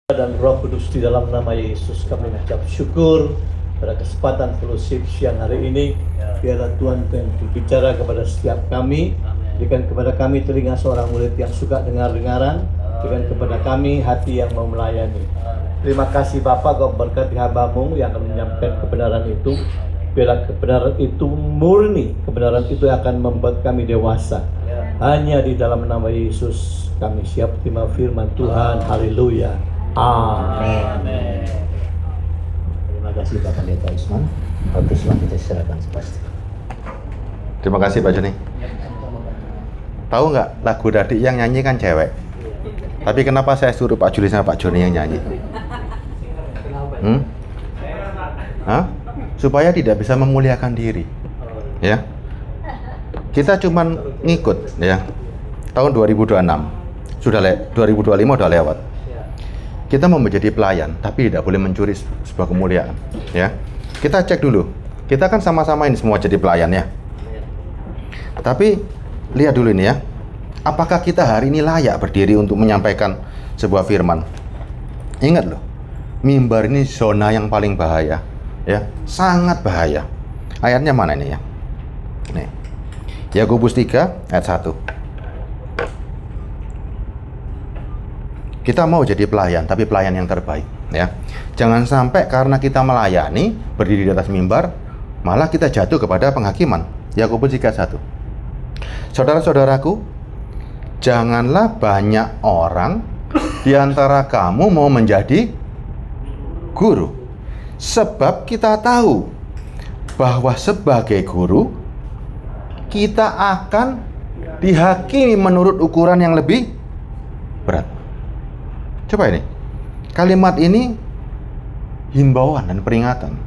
dan Roh Kudus, di dalam nama Yesus kami mengucap syukur pada kesempatan fellowship siang hari ini. Biarlah Tuhan yang berbicara kepada setiap kami, berikan kepada kami telinga seorang murid yang suka dengar-dengaran, berikan kepada kami hati yang mau melayani. Terima kasih Bapa, Kau berkati hamba-Mu yang akan menyampaikan kebenaran itu. Biarlah kebenaran itu murni, kebenaran itu akan membuat kami dewasa. Hanya di dalam nama Yesus kami siap terima firman Tuhan. Haleluya. Amin. Terima kasih Pak Pendeta Isman. Waktu selanjutnya kita serahkan sepasti. Terima kasih Pak Joni. Tahu nggak, lagu tadi yang nyanyi kan cewek. Tapi kenapa saya suruh Pak Juli sama Pak Joni yang nyanyi? Supaya tidak bisa memuliakan diri. Ya. Kita cuman ngikut ya. Tahun 2026 sudah 2025 udah lewat. Kita mau menjadi pelayan, tapi tidak boleh mencuri sebuah kemuliaan. Ya, kita cek dulu. Kita kan sama-sama ini semua jadi pelayan ya. Tapi lihat dulu ini ya. Apakah kita hari ini layak berdiri untuk menyampaikan sebuah firman? Ingat loh, mimbar ini zona yang paling bahaya. Ya, sangat bahaya. Ayatnya mana ini ya? Nih, Yakobus 3 ayat 1. Kita mau jadi pelayan, tapi pelayan yang terbaik, ya. Jangan sampai karena kita melayani, berdiri di atas mimbar, malah kita jatuh kepada penghakiman. Yakobus 3:1. Saudara-saudaraku, janganlah banyak orang di antara kamu mau menjadi guru, sebab kita tahu bahwa sebagai guru kita akan dihakimi menurut ukuran yang lebih berat. Coba ini, kalimat ini himbauan dan peringatan.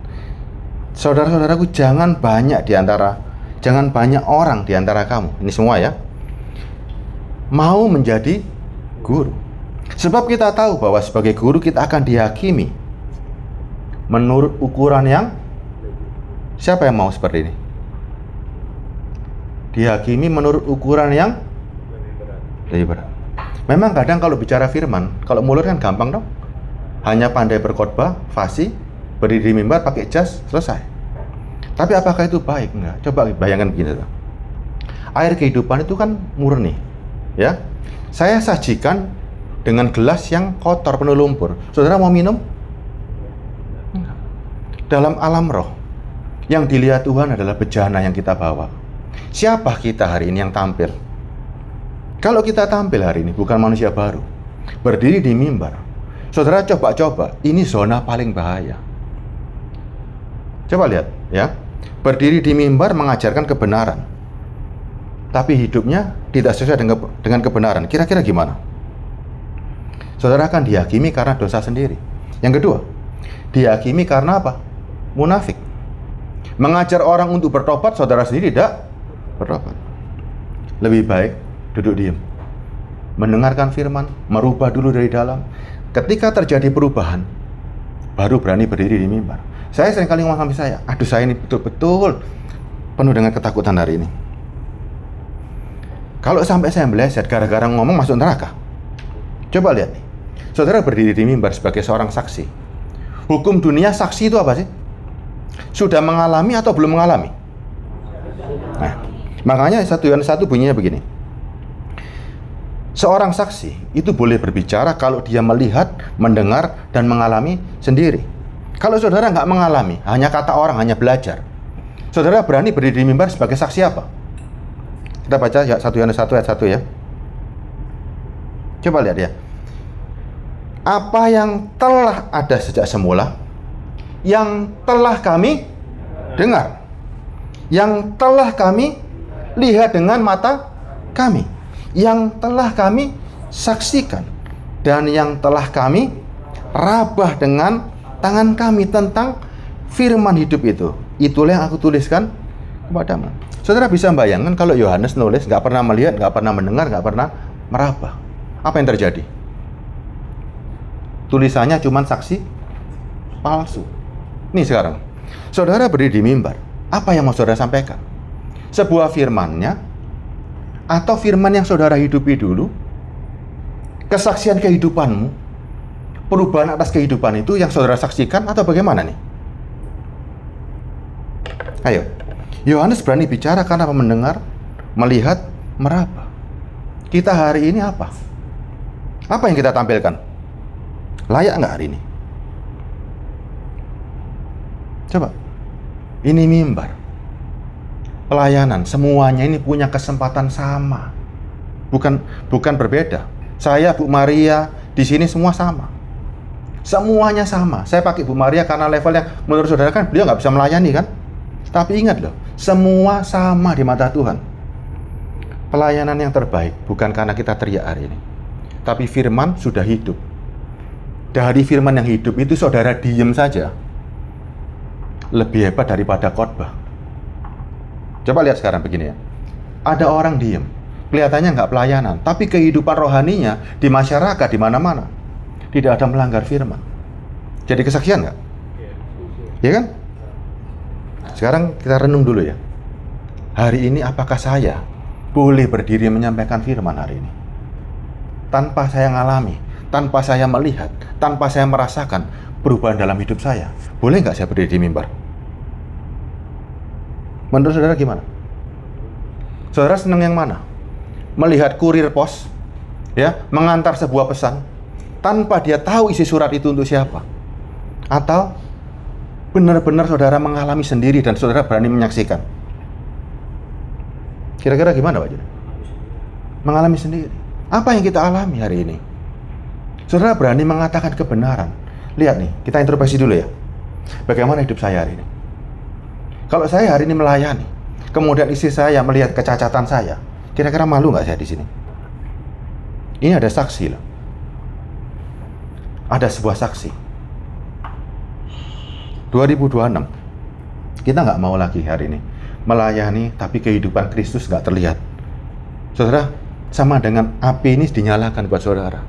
Saudara-saudaraku, jangan banyak orang di antara kamu, ini semua ya, mau menjadi guru. Sebab kita tahu bahwa sebagai guru kita akan dihakimi menurut ukuran yang, siapa yang mau seperti ini? Dihakimi menurut ukuran yang lebih berat. Memang kadang kalau bicara firman, kalau mulut kan gampang dong. Hanya pandai berkhotbah, fasih, berdiri di mimbar, pakai jas, selesai. Tapi apakah itu baik? Enggak. Coba bayangkan begini tuh. Air kehidupan itu kan murni, ya. Saya sajikan dengan gelas yang kotor penuh lumpur. Saudara mau minum? Enggak. Dalam alam roh, yang dilihat Tuhan adalah bejana yang kita bawa. Siapa kita hari ini yang tampil? Kalau kita tampil hari ini bukan manusia baru, berdiri di mimbar, saudara coba, ini zona paling bahaya. Coba lihat ya, berdiri di mimbar mengajarkan kebenaran, tapi hidupnya tidak sesuai dengan kebenaran. Kira-kira gimana? Saudara akan dihakimi karena dosa sendiri. Yang kedua, dihakimi karena apa? Munafik. Mengajar orang untuk bertobat, saudara sendiri tidak bertobat. Lebih baik duduk diam, mendengarkan firman, merubah dulu dari dalam. Ketika terjadi perubahan, baru berani berdiri di mimbar. Saya seringkali ngomong sama saya, aduh saya ini betul-betul penuh dengan ketakutan hari ini. Kalau sampai saya meleset gara-gara ngomong masuk neraka. Coba lihat nih, saudara berdiri di mimbar sebagai seorang saksi. Hukum dunia saksi itu apa sih? Sudah mengalami atau belum mengalami? Nah, makanya 1 Yohanes 1 bunyinya begini. Seorang saksi itu boleh berbicara kalau dia melihat, mendengar, dan mengalami sendiri. Kalau saudara nggak mengalami, hanya kata orang, hanya belajar, saudara berani berdiri di mimbar sebagai saksi apa? Kita baca ya 1 Yohanes 1 ayat 1 ya. Coba lihat ya. Apa yang telah ada sejak semula, yang telah kami dengar, yang telah kami lihat dengan mata kami, yang telah kami saksikan, dan yang telah kami rabah dengan tangan kami tentang firman hidup itu. Itulah yang aku tuliskan kepadamu. Saudara bisa bayangkan kalau Yohanes nulis nggak pernah melihat, nggak pernah mendengar, nggak pernah meraba. Apa yang terjadi? Tulisannya cuma saksi palsu. Nih sekarang, saudara berdiri di mimbar. Apa yang mau saudara sampaikan? Sebuah firmannya, atau firman yang saudara hidupi dulu, kesaksian kehidupanmu, perubahan atas kehidupan itu yang saudara saksikan atau bagaimana nih? Ayo, Yohanes berani bicara karena mendengar, melihat, meraba. Kita hari ini apa? Apa yang kita tampilkan? Layak nggak hari ini? Coba, ini mimbar, pelayanan, semuanya ini punya kesempatan sama, bukan berbeda. Saya, Bu Maria, di sini semua sama, semuanya sama. Saya pakai Bu Maria karena levelnya menurut saudara kan beliau nggak bisa melayani kan? Tapi ingat loh, semua sama di mata Tuhan. Pelayanan yang terbaik bukan karena kita teriak hari ini, tapi firman sudah hidup. Dari firman yang hidup itu saudara diem saja, lebih hebat daripada khotbah. Coba lihat sekarang begini ya. Ada orang diem, kelihatannya nggak pelayanan, tapi kehidupan rohaninya di masyarakat, di mana-mana, tidak ada melanggar firman. Jadi kesaksian nggak? Ya kan? Sekarang kita renung dulu ya. Hari ini apakah saya boleh berdiri menyampaikan firman hari ini? Tanpa saya ngalami, tanpa saya melihat, tanpa saya merasakan perubahan dalam hidup saya. Boleh nggak saya berdiri di mimbar? Menurut saudara gimana? Saudara senang yang mana? Melihat kurir pos, ya, mengantar sebuah pesan, tanpa dia tahu isi surat itu untuk siapa? Atau benar-benar saudara mengalami sendiri dan saudara berani menyaksikan? Kira-kira gimana Pak Juna? Mengalami sendiri. Apa yang kita alami hari ini? Saudara berani mengatakan kebenaran. Lihat nih, kita introspeksi dulu ya. Bagaimana hidup saya hari ini? Kalau saya hari ini melayani, kemudian istri saya melihat kecacatan saya, kira-kira malu nggak saya di sini? Ini ada saksi loh. Ada sebuah saksi. 2026, kita nggak mau lagi hari ini melayani, tapi kehidupan Kristus nggak terlihat. Saudara, sama dengan api ini dinyalakan buat saudara.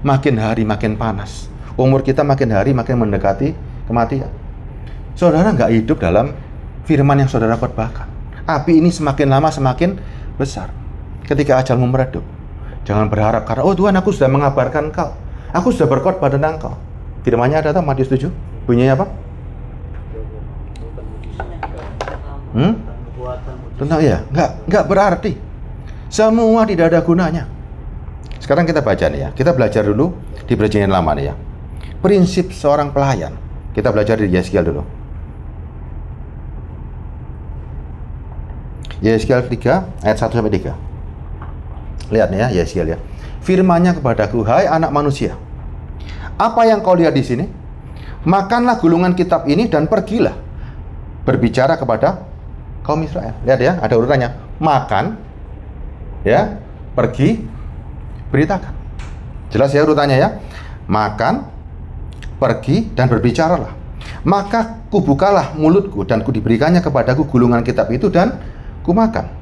Makin hari makin panas. Umur kita makin hari makin mendekati kematian. Saudara nggak hidup dalam firman yang saudara khotbahkan. Api ini semakin lama semakin besar. Ketika ajalmu meredup, jangan berharap karena, oh Tuhan, aku sudah mengabarkan kau, aku sudah berkhotbah tentang kau. Firman-Nya ada, Matius 7, bunyinya apa? Tentang ya, nggak berarti. Semua tidak ada gunanya. Sekarang kita baca nih ya. Kita belajar dulu di Perjanjian Lama nih ya. Prinsip seorang pelayan. Kita belajar di Yeskiel dulu. Yeskiel 3 ayat 1 sampai 3. Lihat nih ya, Yeskiel ya. Firman-Nya kepadaku, hai anak manusia, apa yang kau lihat di sini? Makanlah gulungan kitab ini dan pergilah berbicara kepada kaum Israel. Lihat ya, ada urutannya. Makan, ya, pergi, beritakan. Jelas ya urutannya ya. Makan, pergi, dan berbicaralah. Maka kubukalah mulutku dan kudiberikannya kepadaku gulungan kitab itu dan kumakan.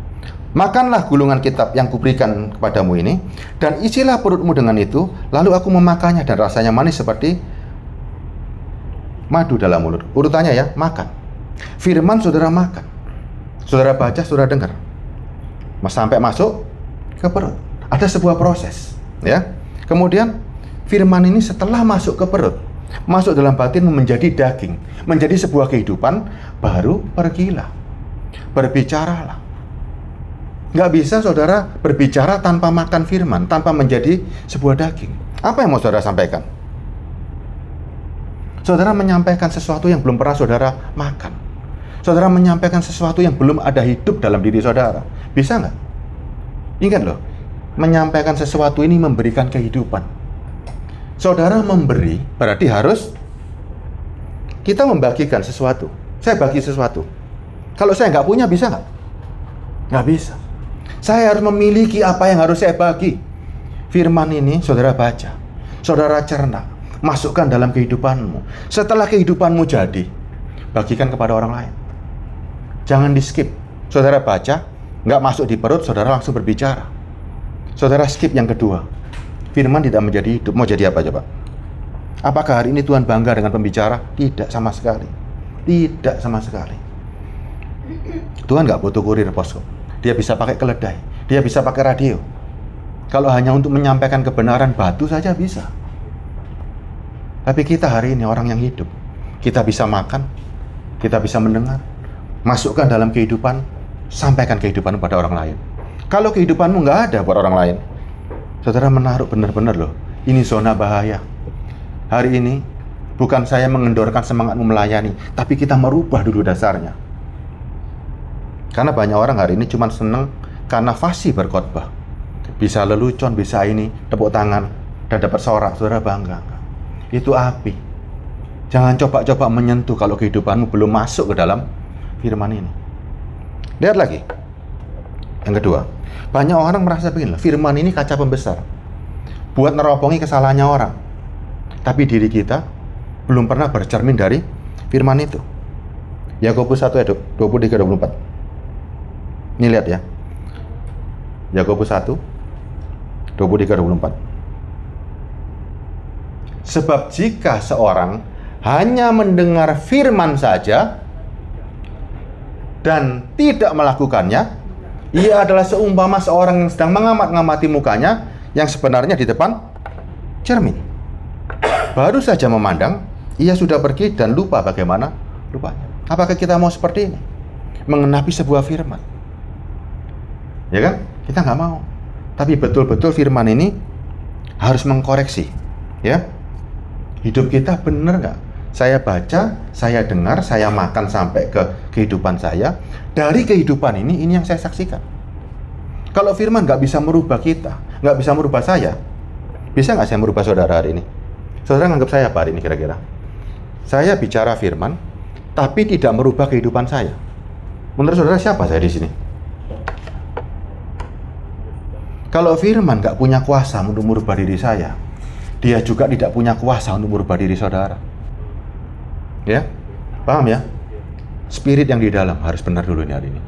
Makanlah gulungan kitab yang kuberikan kepadamu ini dan isilah perutmu dengan itu, lalu aku memakannya dan rasanya manis seperti madu dalam mulut. Urutannya ya, makan. Firman saudara makan. Saudara baca, saudara dengar. Sampai masuk ke perut. Ada sebuah proses, ya. Kemudian firman ini setelah masuk ke perut, masuk dalam batin menjadi daging, menjadi sebuah kehidupan, baru pergilah. Berbicaralah. Nggak bisa saudara berbicara tanpa makan firman, tanpa menjadi sebuah daging. Apa yang mau saudara sampaikan? Saudara menyampaikan sesuatu yang belum pernah saudara makan. Saudara menyampaikan sesuatu yang belum ada hidup dalam diri saudara. Bisa nggak? Ingat loh, menyampaikan sesuatu ini memberikan kehidupan. Saudara memberi, berarti harus kita membagikan sesuatu. Saya bagi sesuatu. Kalau saya nggak punya, bisa nggak? Nggak bisa. Saya harus memiliki apa yang harus saya bagi. Firman ini saudara baca, saudara cerna, masukkan dalam kehidupanmu. Setelah kehidupanmu jadi, bagikan kepada orang lain. Jangan di skip. Saudara baca, nggak masuk di perut, saudara langsung berbicara. Saudara skip yang kedua. Firman tidak menjadi hidup. Mau jadi apa coba? Apakah hari ini Tuhan bangga dengan pembicara? Tidak sama sekali. Tidak sama sekali. Tuhan nggak butuh kurir pos kok. Dia bisa pakai keledai. Dia bisa pakai radio. Kalau hanya untuk menyampaikan kebenaran, batu saja bisa. Tapi kita hari ini orang yang hidup. Kita bisa makan, kita bisa mendengar, masukkan dalam kehidupan, sampaikan kehidupan pada orang lain. Kalau kehidupanmu nggak ada buat orang lain, saudara menaruh benar-benar loh, ini zona bahaya. Hari ini bukan saya mengendorkan semangatmu melayani, tapi kita merubah dulu dasarnya. Karena banyak orang hari ini cuma seneng karena fasih berkhotbah. Bisa lelucon, bisa ini, tepuk tangan, dan dapat sorak, saudara bangga. Itu api. Jangan coba-coba menyentuh kalau kehidupanmu belum masuk ke dalam firman ini. Lihat lagi. Yang kedua, banyak orang merasa begini, firman ini kaca pembesar. Buat neropongi kesalahannya orang. Tapi diri kita belum pernah bercermin dari firman itu. Yakobus 1 ayat 23-24. Ini lihat ya. Yakobus 1 23-24. Sebab jika seorang hanya mendengar firman saja dan tidak melakukannya, ia adalah seumpama seorang yang sedang mengamati mukanya yang sebenarnya di depan cermin. Baru saja memandang, ia sudah pergi dan lupa bagaimana rupanya. Apakah kita mau seperti ini? Mengenapi sebuah firman. Ya kan? Kita nggak mau. Tapi betul-betul firman ini harus mengkoreksi. Ya, hidup kita benar nggak? Saya baca, saya dengar, saya makan sampai ke kehidupan saya. Dari kehidupan ini yang saya saksikan. Kalau firman nggak bisa merubah kita, nggak bisa merubah saya, bisa nggak saya merubah saudara hari ini? Saudara nganggap saya apa hari ini kira-kira? Saya bicara firman, tapi tidak merubah kehidupan saya. Menurut saudara siapa saya di sini? Kalau firman nggak punya kuasa untuk merubah diri saya, dia juga tidak punya kuasa untuk merubah diri saudara. Ya, paham ya? Spirit yang di dalam harus benar dulu ini hari ini.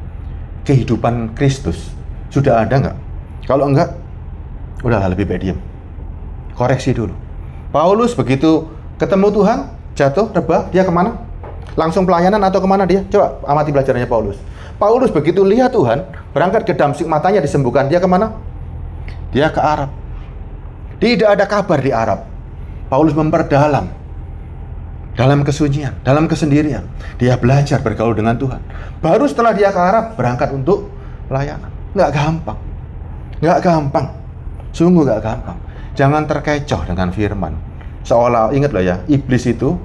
Kehidupan Kristus sudah ada nggak? Kalau enggak, udahlah lebih baik diam. Koreksi dulu. Paulus begitu ketemu Tuhan, jatuh, rebah, dia kemana? Langsung pelayanan atau kemana dia? Coba amati belajarannya Paulus. Paulus begitu lihat Tuhan, berangkat ke Damsyik, matanya disembuhkan, dia kemana? Dia ke Arab. Tidak ada kabar di Arab. Paulus memperdalam dalam kesunyian, dalam kesendirian. Dia belajar bergaul dengan Tuhan. Baru setelah dia ke Arab, berangkat untuk pelayanan. Nggak gampang. Nggak gampang. Sungguh nggak gampang. Jangan terkecoh dengan firman. Seolah, ingat loh ya, iblis itu,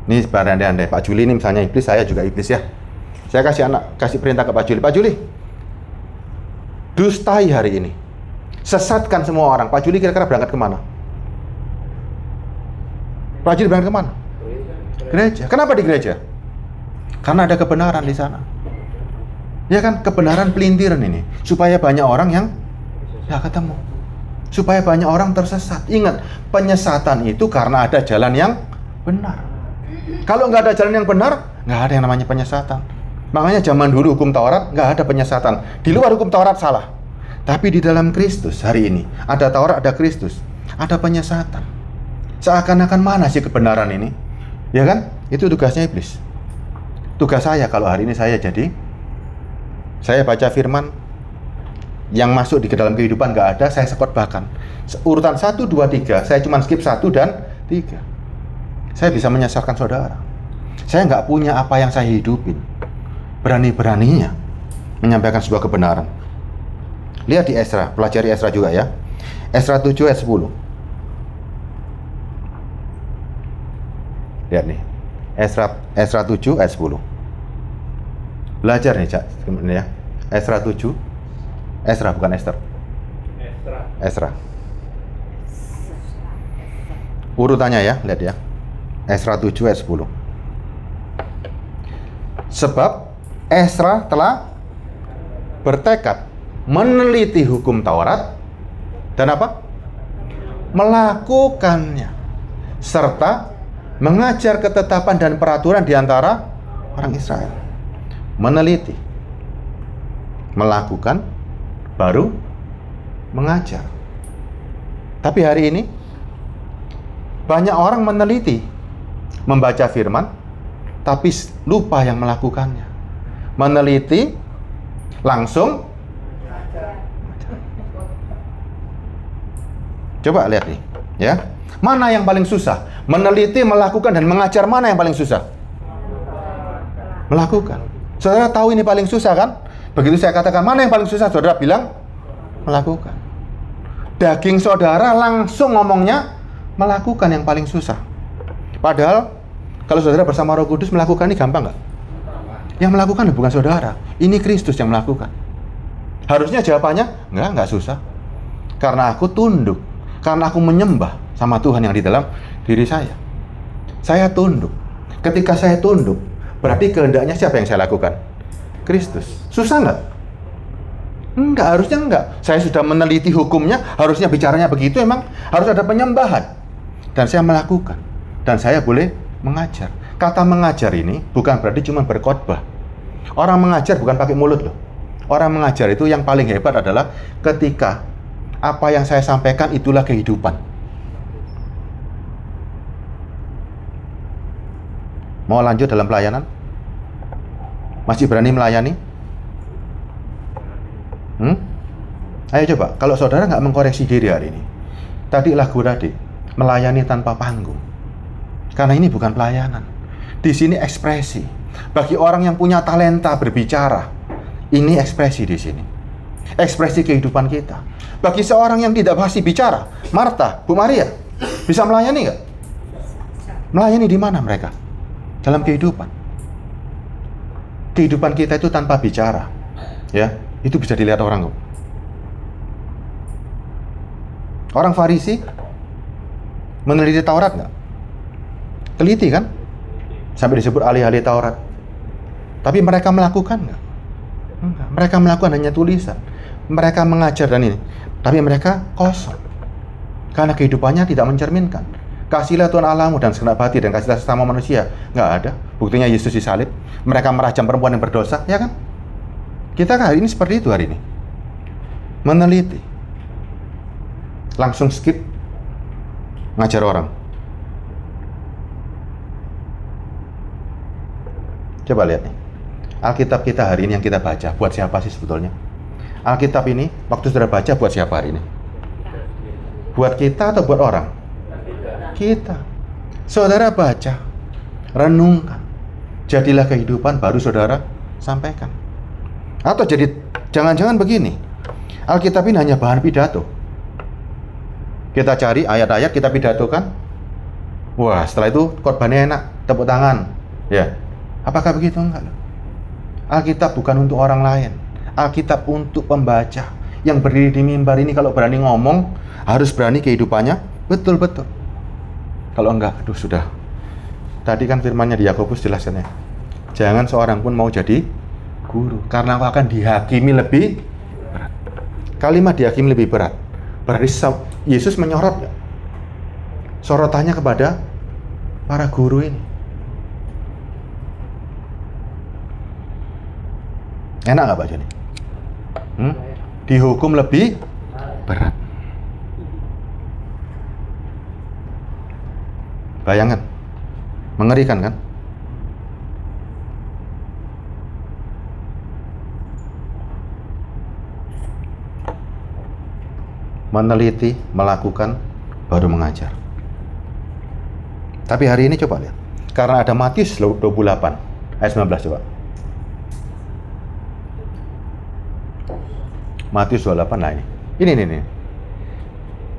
ini berandai-andai, Pak Juli ini misalnya iblis, saya juga iblis ya. Saya kasih perintah ke Pak Juli. Pak Juli, dustai hari ini. Sesatkan semua orang. Pak Juli kira-kira berangkat kemana? Pak Juli berangkat kemana? Gereja. Kenapa di gereja? Karena ada kebenaran di sana. Ya kan, kebenaran pelintiran ini. Supaya banyak orang yang ketemu. Supaya banyak orang tersesat. Ingat, penyesatan itu karena ada jalan yang benar. Kalau nggak ada jalan yang benar, nggak ada yang namanya penyesatan. Makanya zaman dulu hukum Taurat nggak ada penyesatan. Di luar hukum Taurat salah. Tapi di dalam Kristus hari ini, ada Taurat, ada Kristus, ada penyesatan. Seakan-akan mana sih kebenaran ini? Ya kan? Itu tugasnya iblis. Tugas saya kalau hari ini saya baca firman, yang masuk di dalam kehidupan nggak ada, saya khotbahkan. Urutan 1, 2, 3, saya cuma skip 1 dan 3. Saya bisa menyesatkan saudara. Saya nggak punya apa yang saya hidupin. Berani-beraninya menyampaikan sebuah kebenaran. Lihat di Esra, pelajari Esra juga ya. Esra 7 ayat 10. Lihat nih. Esra 7 ayat 10. Belajar nih, Cak. Ya. Esra 7. Esra bukan Esther. Esra. Urutannya ya, lihat ya. Esra 7 ayat 10. Sebab Esra telah bertekad meneliti hukum Taurat dan apa? Melakukannya, serta mengajar ketetapan dan peraturan di antara orang Israel. Meneliti, melakukan, baru mengajar. Tapi hari ini banyak orang meneliti, membaca firman, tapi lupa yang melakukannya. Meneliti, langsung coba lihat nih, ya. Mana yang paling susah? Meneliti, melakukan, dan mengajar, mana yang paling susah? Melakukan. Saudara tahu ini paling susah kan? Begitu saya katakan mana yang paling susah, saudara bilang melakukan. Daging saudara langsung ngomongnya melakukan yang paling susah. Padahal kalau saudara bersama Roh Kudus melakukan ini gampang nggak? Yang melakukan bukan saudara, ini Kristus yang melakukan. Harusnya jawabannya nggak susah. Karena aku tunduk, karena aku menyembah sama Tuhan yang di dalam diri saya. Saya tunduk. Ketika saya tunduk, berarti kehendaknya siapa yang saya lakukan? Kristus. Susah nggak? Enggak, harusnya enggak. Saya sudah meneliti hukumnya, harusnya bicaranya begitu, emang harus ada penyembahan. Dan saya melakukan. Dan saya boleh mengajar. Kata mengajar ini bukan berarti cuma berkhotbah. Orang mengajar bukan pakai mulut loh. Orang mengajar itu yang paling hebat adalah ketika apa yang saya sampaikan itulah kehidupan. Mau lanjut dalam pelayanan? Masih berani melayani? Ayo coba, kalau saudara nggak mengkoreksi diri hari ini. Tadi lagu tadi, melayani tanpa panggung. Karena ini bukan pelayanan. Di sini ekspresi. Bagi orang yang punya talenta berbicara, ini ekspresi di sini. Ekspresi kehidupan kita. Bagi seorang yang tidak pasti bicara, Marta, Bu Maria, bisa melayani nggak? Melayani di mana mereka? Dalam kehidupan. Kehidupan kita itu tanpa bicara, ya, itu bisa dilihat orang kok. Orang Farisi meneliti Taurat nggak? Teliti kan? Sampai disebut ahli-ahli Taurat. Tapi mereka melakukan nggak? Enggak. Mereka melakukan hanya tulisan. Mereka mengajar dan ini. Tapi mereka kosong. Karena kehidupannya tidak mencerminkan. Kasihlah Tuhan Allahmu dan segenap hati dan kasihlah sesama manusia. Nggak ada. Buktinya Yesus disalib. Mereka merajam perempuan yang berdosa, ya kan? Kita kan hari ini seperti itu hari ini. Meneliti. Langsung skip. Ngajar orang. Coba lihat nih. Alkitab kita hari ini yang kita baca, buat siapa sih sebetulnya? Alkitab ini, waktu saudara baca, buat siapa hari ini? Buat kita atau buat orang? Kita. Saudara baca, renungkan. Jadilah kehidupan, baru saudara sampaikan. Atau jadi, jangan-jangan begini. Alkitab ini hanya bahan pidato. Kita cari ayat-ayat, kita pidatokan. Wah, setelah itu khotbahnya enak, tepuk tangan. Ya, apakah begitu? Enggak. Alkitab bukan untuk orang lain. Alkitab untuk pembaca. Yang berdiri di mimbar ini kalau berani ngomong, harus berani kehidupannya betul-betul. Kalau enggak, aduh sudah. Tadi kan firmannya di Yakobus jelaskan ya. Jangan seorang pun mau jadi guru, karena aku akan dihakimi lebih berat. Kalimat dihakimi lebih berat. Berarti Yesus menyorot ya? Sorotannya kepada para guru ini. Enak nggak baca nih? Dihukum lebih berat. Bayangan, mengerikan kan? Meneliti, melakukan, baru mengajar. Tapi hari ini coba lihat. Karena ada Matius 28 ayat 19 coba. Matius 28, nah ini.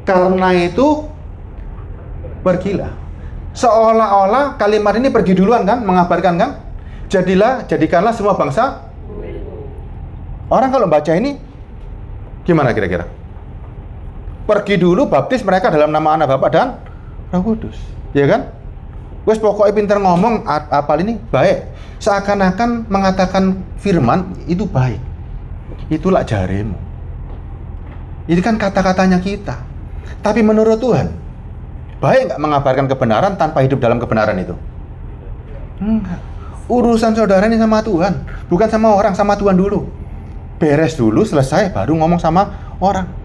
Karena itu pergilah. Seolah-olah kalimat ini pergi duluan kan, mengabarkan kan? Jadikanlah semua bangsa. Orang kalau baca ini gimana kira-kira? Pergi dulu, baptis mereka dalam nama Anak, Bapa dan Roh Kudus, ya kan? Wes pokoknya pintar ngomong, apal ini baik. Seakan-akan mengatakan firman itu baik. Itulah jaremu. Ini kan kata-katanya kita. Tapi menurut Tuhan, baik nggak mengabarkan kebenaran tanpa hidup dalam kebenaran itu? Enggak. Urusan saudara ini sama Tuhan, bukan sama orang, sama Tuhan dulu. Beres dulu, selesai, baru ngomong sama orang.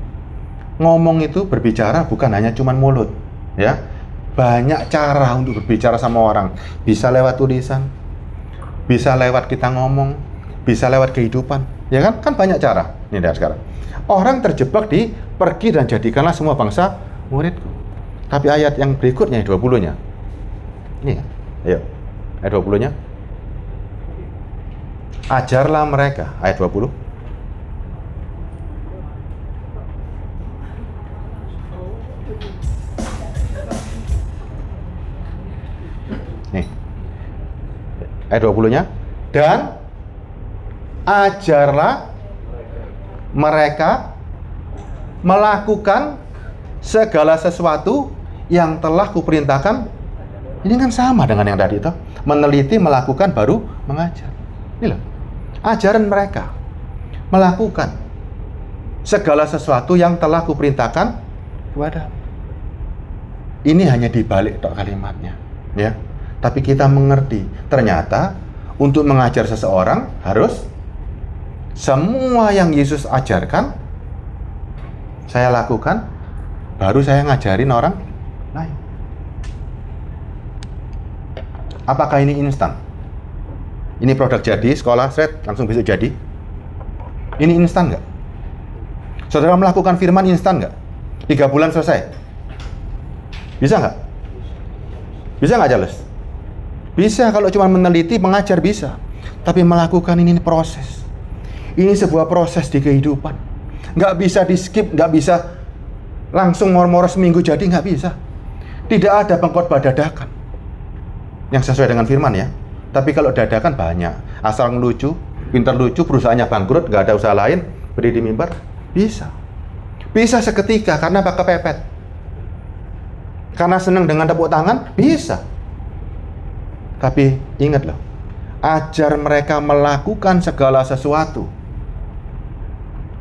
Ngomong itu berbicara bukan hanya cuman mulut, ya. Banyak cara untuk berbicara sama orang. Bisa lewat tulisan, bisa lewat kita ngomong, bisa lewat kehidupan, ya kan? Kan banyak cara. Ini dari sekarang. Orang terjebak di pergi dan jadikanlah semua bangsa muridku. Tapi ayat yang berikutnya 20-nya. Ini kan? Ayo. Ayat 20-nya. Ajarlah mereka, ayat 20. Nih. Ayat 20-nya. Dan ajarlah mereka melakukan segala sesuatu yang telah kuperintahkan. Ini kan sama dengan yang tadi itu. Meneliti, melakukan, baru mengajar. Ini loh. Ajaran mereka melakukan segala sesuatu yang telah kuperintahkan kepada. Ini hanya dibalik tok kalimatnya, ya. Tapi kita mengerti, ternyata untuk mengajar seseorang harus semua yang Yesus ajarkan saya lakukan, baru saya ngajarin orang lain. Apakah ini instan? Ini produk jadi, sekolah, langsung besok jadi? Ini instan nggak? Saudara melakukan firman instan nggak? 3 bulan selesai? Bisa nggak? Bisa nggak, Charles? Bisa, kalau cuma meneliti, mengajar bisa. Tapi melakukan ini proses. Ini sebuah proses di kehidupan. Nggak bisa di-skip, nggak bisa langsung moro-moro seminggu jadi, nggak bisa. Tidak ada pengkhotbah dadakan yang sesuai dengan firman, ya. Tapi kalau dadakan banyak, asal ngelucu, pintar lucu, perusahaannya bangkrut, nggak ada usaha lain, berdiri di mimbar, bisa. Bisa seketika, karena apa? Kepepet. Karena senang dengan tepuk tangan, bisa. Tapi ingat loh, ajar mereka melakukan segala sesuatu.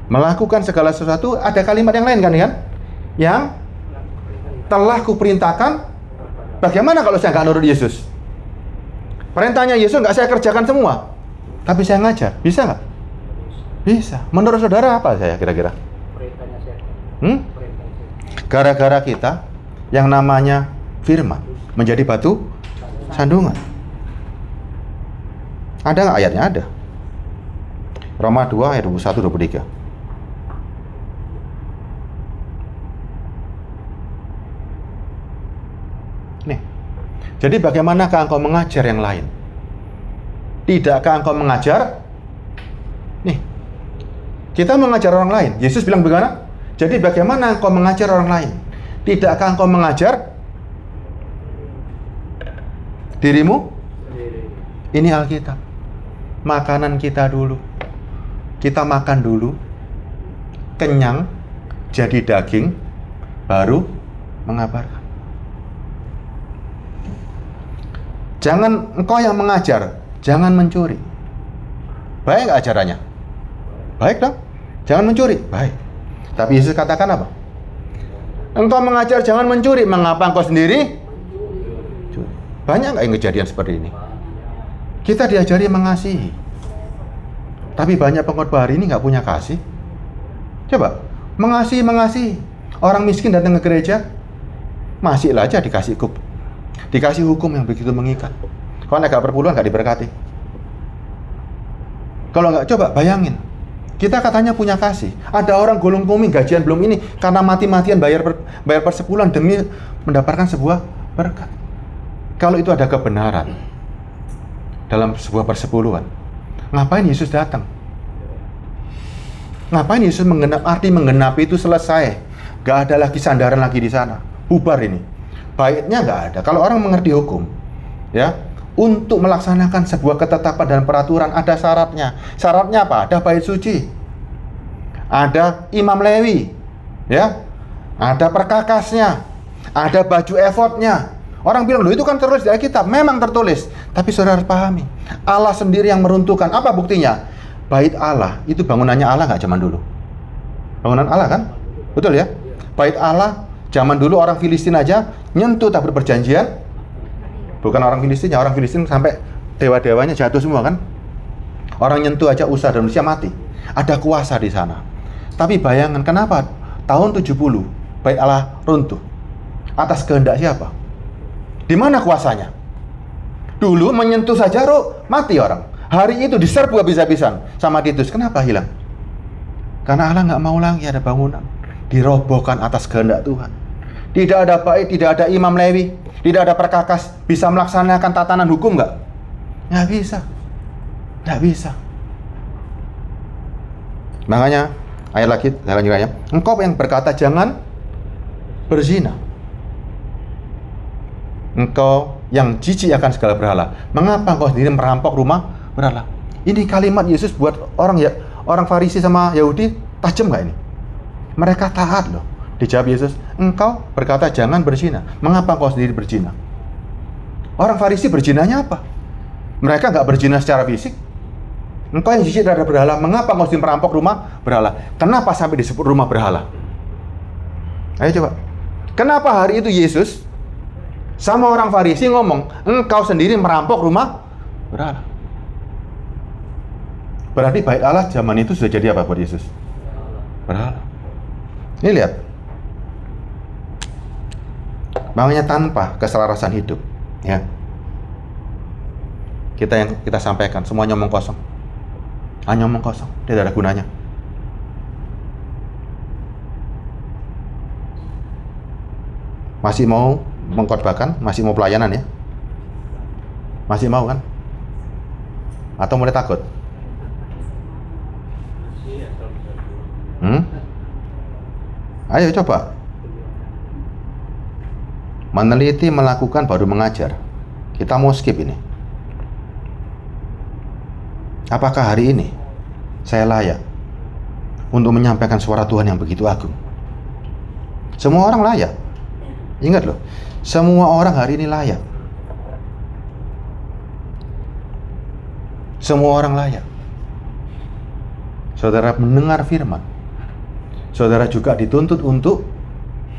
Melakukan segala sesuatu, ada kalimat yang lain kan? Yang telah kuperintahkan. Bagaimana kalau saya nggak nurut Yesus? Perintahnya Yesus nggak saya kerjakan semua, tapi saya ngajar, bisa nggak? Bisa. Menurut saudara apa saya kira-kira? Gara-gara kita yang namanya firman menjadi batu sandungan. Ada nggak ayatnya? Ada. Roma 2 ayat 21-23. Nih. Jadi bagaimanakah engkau mengajar yang lain? Tidakkah engkau mengajar? Nih, kita mengajar orang lain. Yesus bilang bagaimana? Jadi bagaimana engkau mengajar orang lain? Tidakkah engkau mengajar dirimu? Ini Alkitab. Makanan kita dulu. Kita makan dulu. Kenyang, jadi daging, baru mengabarkan. Jangan engkau yang mengajar, jangan mencuri. Baik nggak ajarannya? Baik dong. Jangan mencuri, baik. Tapi Yesus katakan apa? Engkau mengajar jangan mencuri, mengapa engkau sendiri? Curi. Banyak nggak yang kejadian seperti ini? Kita diajari mengasihi. Tapi banyak pengkhotbah hari ini nggak punya kasih. Coba, mengasihi. Orang miskin datang ke gereja, masih aja dikasih hukum yang begitu mengikat. Kalau agak perpuluhan nggak diberkati. Kalau nggak, coba bayangin. Kita katanya punya kasih. Ada orang gulung koming gajian belum ini karena mati-matian bayar persepuluhan demi mendapatkan sebuah berkat. Kalau itu ada kebenaran dalam sebuah persepuluhan, ngapain Yesus datang? Ngapain Yesus menggenapi itu selesai? Gak ada lagi sandaran lagi di sana. Bubar ini. Baiknya nggak ada. Kalau orang mengerti hukum, ya, untuk melaksanakan sebuah ketetapan dan peraturan ada syaratnya. Syaratnya apa? Ada bait suci, ada imam Lewi, ya, ada perkakasnya, ada baju efodnya. Orang bilang, loh itu kan tertulis di Alkitab. Memang tertulis, tapi saudara harus pahami, Allah sendiri yang meruntuhkan. Apa buktinya? Bait Allah itu bangunannya Allah nggak zaman dulu. Bangunan Allah kan, betul ya? Bait Allah zaman dulu orang Filistin aja nyentuh tabut perjanjian. Bukan orang Filistin, orang Filistin sampai dewa-dewanya jatuh semua kan. Orang nyentuh aja Usa dan Manusia mati. Ada kuasa di sana. Tapi bayangan kenapa tahun 70 bait Allah runtuh? Atas kehendak siapa? Di mana kuasanya? Dulu menyentuh saja mati orang. Hari itu diserbu habis-habisan sama Titus. Kenapa hilang? Karena Allah nggak mau lagi ada bangunan dirobohkan atas kehendak Tuhan. Tidak ada bait, tidak ada imam Lewi, tidak ada perkakas, bisa melaksanakan tatanan hukum nggak? Nggak bisa. Nggak bisa. Makanya, ayat lagi, saya lanjutkan ya. Engkau yang berkata jangan berzina. Engkau yang jijik akan segala berhala. Mengapa engkau sendiri merampok rumah berhala? Ini kalimat Yesus buat orang Farisi sama Yahudi tajam nggak ini? Mereka taat loh. Dijawab Yesus, engkau berkata jangan berzina. Mengapa engkau sendiri berzina? Orang Farisi berzinanya apa? Mereka nggak berzina secara fisik. Engkau yang jijik terhadap berhala, mengapa engkau sendiri merampok rumah berhala? Kenapa sampai disebut rumah berhala? Ayo coba. Kenapa hari itu Yesus sama orang Farisi ngomong, engkau sendiri merampok rumah berhala? Berarti bait Allah zaman itu sudah jadi apa buat Yesus? Berhala. Ini lihat. Makanya tanpa keselarasan hidup, ya. Kita sampaikan semuanya omong kosong. Hanya omong kosong, tidak ada gunanya. Masih mau mengkhotbahkan, masih mau pelayanan ya? Masih mau kan? Atau mulai takut? Ayo coba. Meneliti, melakukan, baru mengajar. Kita mau skip ini. Apakah hari ini saya layak untuk menyampaikan suara Tuhan yang begitu agung? Semua orang layak. Ingat loh, semua orang hari ini layak. Semua orang layak. Saudara mendengar firman, saudara juga dituntut untuk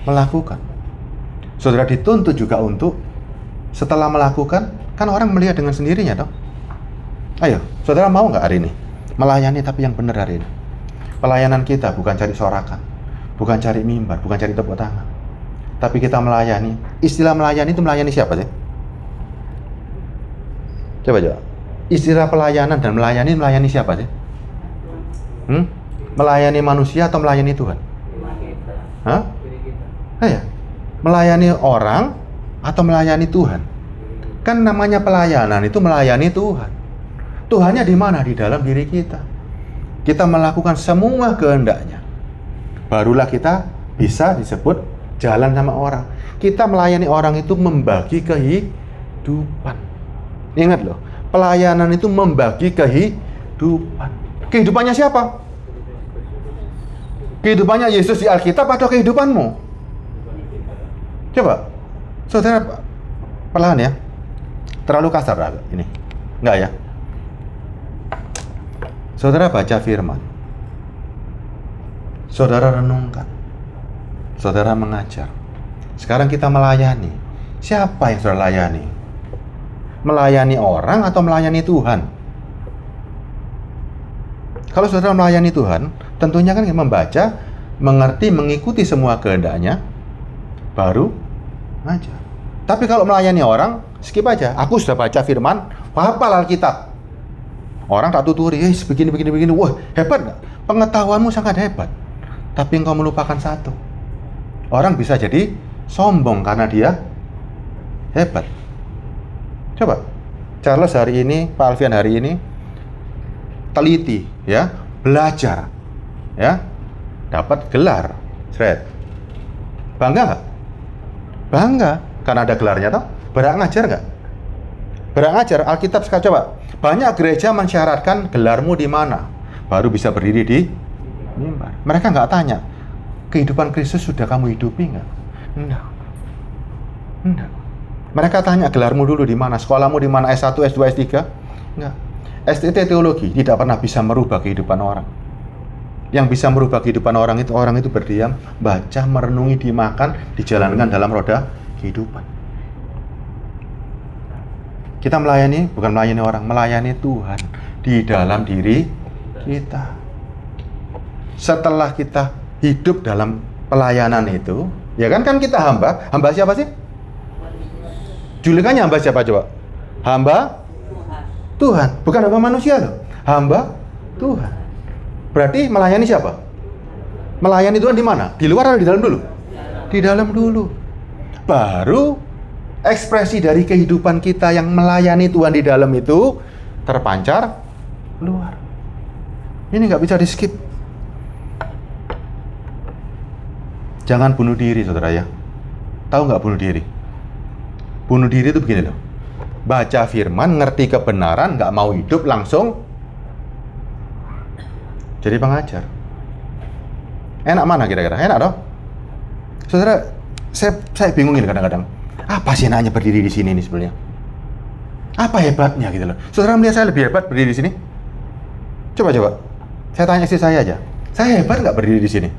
melakukan. Saudara dituntut juga untuk setelah melakukan, kan orang melihat dengan sendirinya toh. Ayo, saudara mau nggak hari ini melayani tapi yang benar hari ini? Pelayanan kita bukan cari sorakan, bukan cari mimbar, bukan cari tepuk tangan, tapi kita melayani. Istilah melayani itu melayani siapa sih? Coba. Istilah pelayanan dan melayani siapa sih? Melayani manusia atau melayani Tuhan? Hah? Ya. Melayani orang atau melayani Tuhan? Kan namanya pelayanan itu melayani Tuhan. Tuhannya di mana? Di dalam diri kita. Kita melakukan semua kehendaknya. Barulah kita bisa disebut jalan sama orang. Kita melayani orang itu membagi kehidupan. Ingat loh, pelayanan itu membagi kehidupan. Kehidupannya siapa? Kehidupannya Yesus di Alkitab atau kehidupanmu? Coba, saudara, perlahan ya. Terlalu kasar ini. Enggak ya? Saudara baca firman. Saudara renungkan. Saudara mengajar. Sekarang kita melayani. Siapa yang saudara layani? Melayani orang atau melayani Tuhan? Kalau saudara melayani Tuhan, tentunya kan membaca, mengerti, mengikuti semua kehendaknya, baru ngajar. Tapi kalau melayani orang, skip aja. Aku sudah baca firman, hafal Alkitab. Orang tak tuturi, begini. Wah, hebat nggak? Pengetahuanmu sangat hebat. Tapi engkau melupakan satu. Orang bisa jadi sombong karena dia hebat. Coba, Charles hari ini, Pak Alfian hari ini, teliti, ya, belajar, ya, dapat gelar, shred. Bangga nggak? Bangga, karena ada gelarnya toh. Berak ngajar nggak? Berak ngajar, Alkitab sekarang coba. Banyak gereja mensyaratkan gelarmu di mana, baru bisa berdiri di mimbar. Mereka nggak tanya, kehidupan Kristus sudah kamu hidupi nggak? Enggak. Mereka tanya gelarmu dulu di mana, sekolahmu di mana, S1, S2, S3? Enggak. STT teologi tidak pernah bisa merubah kehidupan orang. Yang bisa merubah kehidupan orang itu berdiam, baca, merenungi, dimakan, dijalankan dalam roda kehidupan. Kita melayani, bukan melayani orang, melayani Tuhan di dalam diri kita. Setelah kita hidup dalam pelayanan itu, ya kan kita hamba. Hamba siapa sih? Julikannya hamba siapa coba? Hamba Tuhan, bukan hamba manusia loh. Hamba Tuhan. Berarti melayani siapa? Melayani Tuhan di mana? Di luar atau di dalam dulu? Di dalam dulu. baru ekspresi dari kehidupan kita yang melayani Tuhan di dalam itu terpancar keluar. Ini nggak bisa di skip. Jangan bunuh diri, saudara ya. Tahu nggak bunuh diri? Bunuh diri itu begini loh. Baca firman, ngerti kebenaran, nggak mau hidup, langsung jadi pengajar. Enak mana kira-kira? Enak dong? Saudara, saya bingungin kadang-kadang. Apa sih enaknya berdiri di sini nih sebenarnya? Apa hebatnya gitu loh? Saudara melihat saya lebih hebat berdiri di sini? Coba. Saya tanya istri saya aja. Saya hebat nggak berdiri di sini?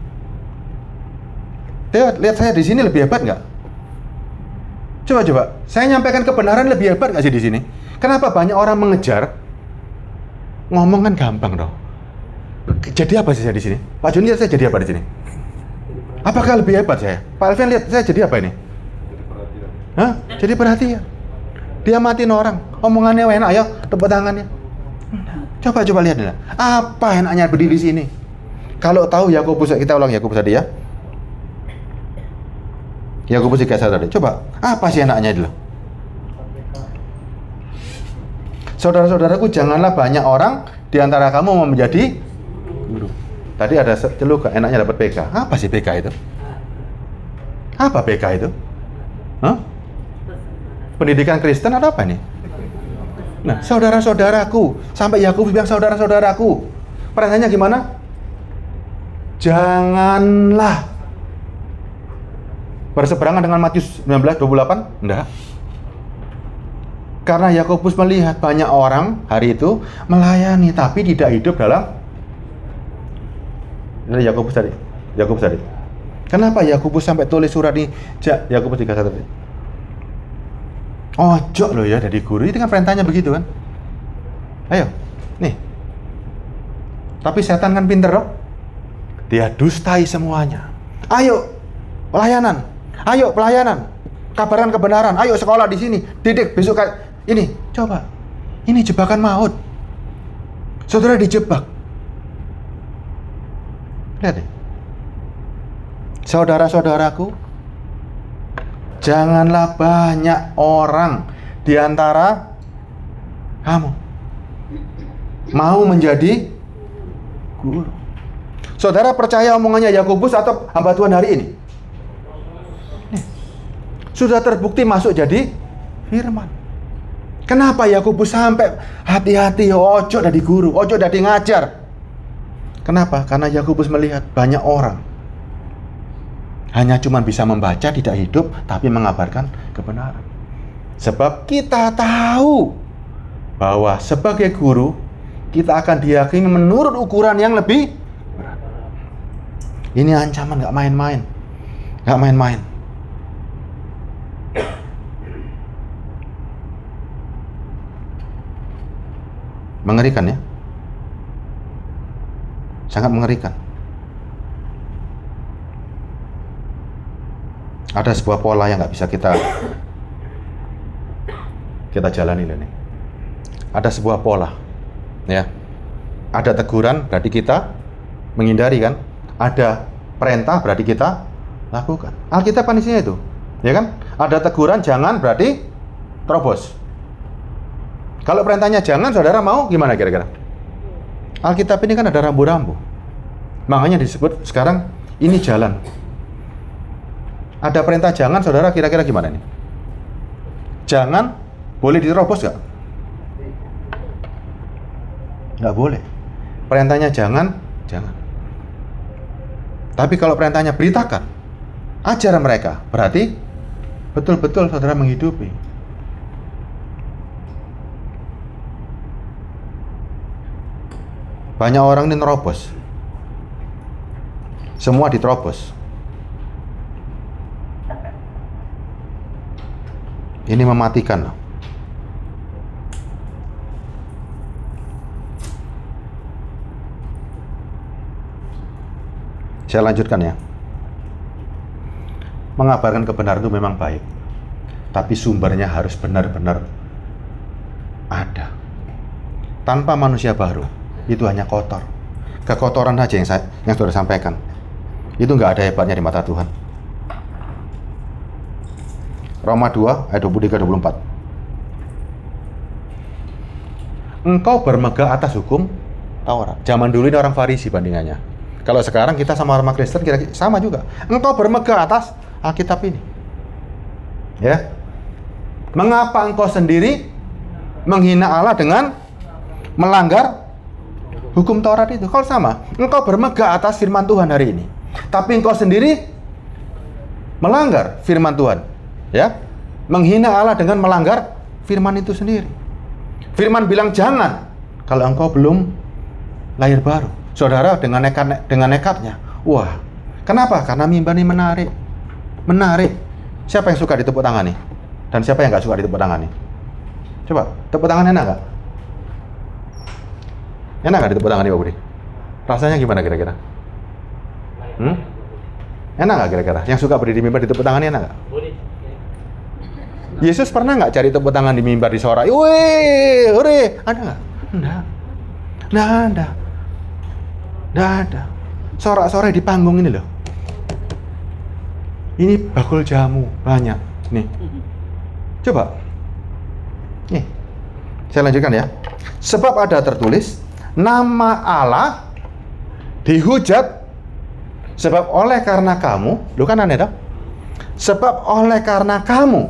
Lihat saya di sini lebih hebat nggak? Coba. Saya nyampaikan kebenaran lebih hebat nggak sih di sini? Kenapa banyak orang mengejar? Ngomong kan gampang dong. Jadi apa sih saya di sini? Pak Joni, lihat saya jadi apa di sini? Apakah lebih hebat saya? Pak Alvin, lihat saya jadi apa ini? Hah? Jadi perhatian. Dia matiin orang. Omongannya enak, ayo tepuk tangannya. Coba lihat nih. Apa enaknya berdiri di sini? Kalau tahu Yakobus, kita ulang Yakobus tadi ya. Yakobus 3 tadi. Coba, apa sih enaknya itu? Saudara-saudaraku, janganlah banyak orang di antara kamu mau menjadi guru. Tadi ada celuk, enaknya dapat PK. Apa sih PK itu? Apa PK itu? Hah? Pendidikan Kristen atau apa nih? Nah, saudara-saudaraku, sampai Yakobus bilang saudara-saudaraku. Pertanyaannya gimana? Janganlah berseberangan dengan Matius 19:28? Enggak. Karena Yakobus melihat banyak orang hari itu melayani tapi tidak hidup dalam Yakobus tadi. Kenapa Yakobus sampai tulis surat ini? Yakobus 3:1 tadi. Ojo loh ya dari guru, itu kan perintahnya begitu kan. Ayo, nih. Tapi setan kan pinter loh. Dia dustai semuanya. Ayo, pelayanan. Kabaran kebenaran. Ayo sekolah di sini. Didik besok ini. Coba. Ini jebakan maut. Saudara dijebak. Lihat deh. Saudara-saudaraku, janganlah banyak orang di antara kamu mau menjadi guru. Saudara percaya omongannya Yakobus atau hamba Tuhan hari ini? Sudah terbukti masuk jadi firman. Kenapa Yakobus sampai hati-hati, ojo jadi guru, ojo jadi ngajar? Kenapa? Karena Yakobus melihat banyak orang hanya cuma bisa membaca, tidak hidup, tapi mengabarkan kebenaran. Sebab kita tahu bahwa sebagai guru, kita akan diyakini menurut ukuran yang lebih berat. Ini ancaman, nggak main-main. Mengerikan ya. Sangat mengerikan. Ada sebuah pola yang nggak bisa kita jalani nih. Ada sebuah pola, ya. Ada teguran berarti kita menghindari kan? Ada perintah berarti kita lakukan. Alkitab kan isinya itu, ya kan? Ada teguran jangan berarti terobos. Kalau perintahnya jangan, saudara mau gimana kira-kira? Alkitab ini kan ada rambu-rambu. Makanya disebut sekarang ini jalan. Ada perintah jangan, saudara kira-kira gimana nih? Jangan, boleh diterobos nggak? Nggak boleh. Perintahnya jangan. Tapi kalau perintahnya beritakan, ajar mereka, berarti betul-betul saudara menghidupi. Banyak orang ini nerobos. Semua diterobos. Ini mematikan. Saya lanjutkan ya. Mengabarkan kebenaran itu memang baik, tapi sumbernya harus benar-benar ada. Tanpa manusia baru, itu hanya kotor. Kekotoran saja yang sudah sampaikan. Itu nggak ada hebatnya di mata Tuhan. Roma 2 ayat 23-24. Engkau bermegah atas hukum Taurat. Zaman dulu ini orang Farisi bandingannya. Kalau sekarang kita sama orang Kristen kira-kira sama juga. Engkau bermegah atas Alkitab ini. Ya. Mengapa engkau sendiri menghina Allah dengan melanggar hukum Taurat itu? Kalau sama, engkau bermegah atas firman Tuhan hari ini, tapi engkau sendiri melanggar firman Tuhan, ya, menghina Allah dengan melanggar firman itu sendiri. Firman bilang jangan kalau engkau belum lahir baru. Saudara dengan nekatnya, wah, kenapa? Karena mimbar ini menarik. Siapa yang suka ditepuk tangan nih? Dan siapa yang nggak suka ditepuk tangan nih? Coba, tepuk tangan enak nggak? Enak nggak ditepuk tangan nih, Pak Budi? Rasanya gimana kira-kira? Enak nggak kira-kira? Yang suka berdiri di mimbar ditepuk tangan enak nggak? Yesus pernah nggak cari tepuk tangan di mimbar disorak? Wih, hore, ada nggak? Nggak ada. Sorak-sorai di panggung ini loh. Ini bakul jamu banyak nih. Coba. Nih. Saya lanjutkan ya. Sebab ada tertulis, nama Allah dihujat sebab oleh karena kamu, lu kan aneh dong? Sebab oleh karena kamu,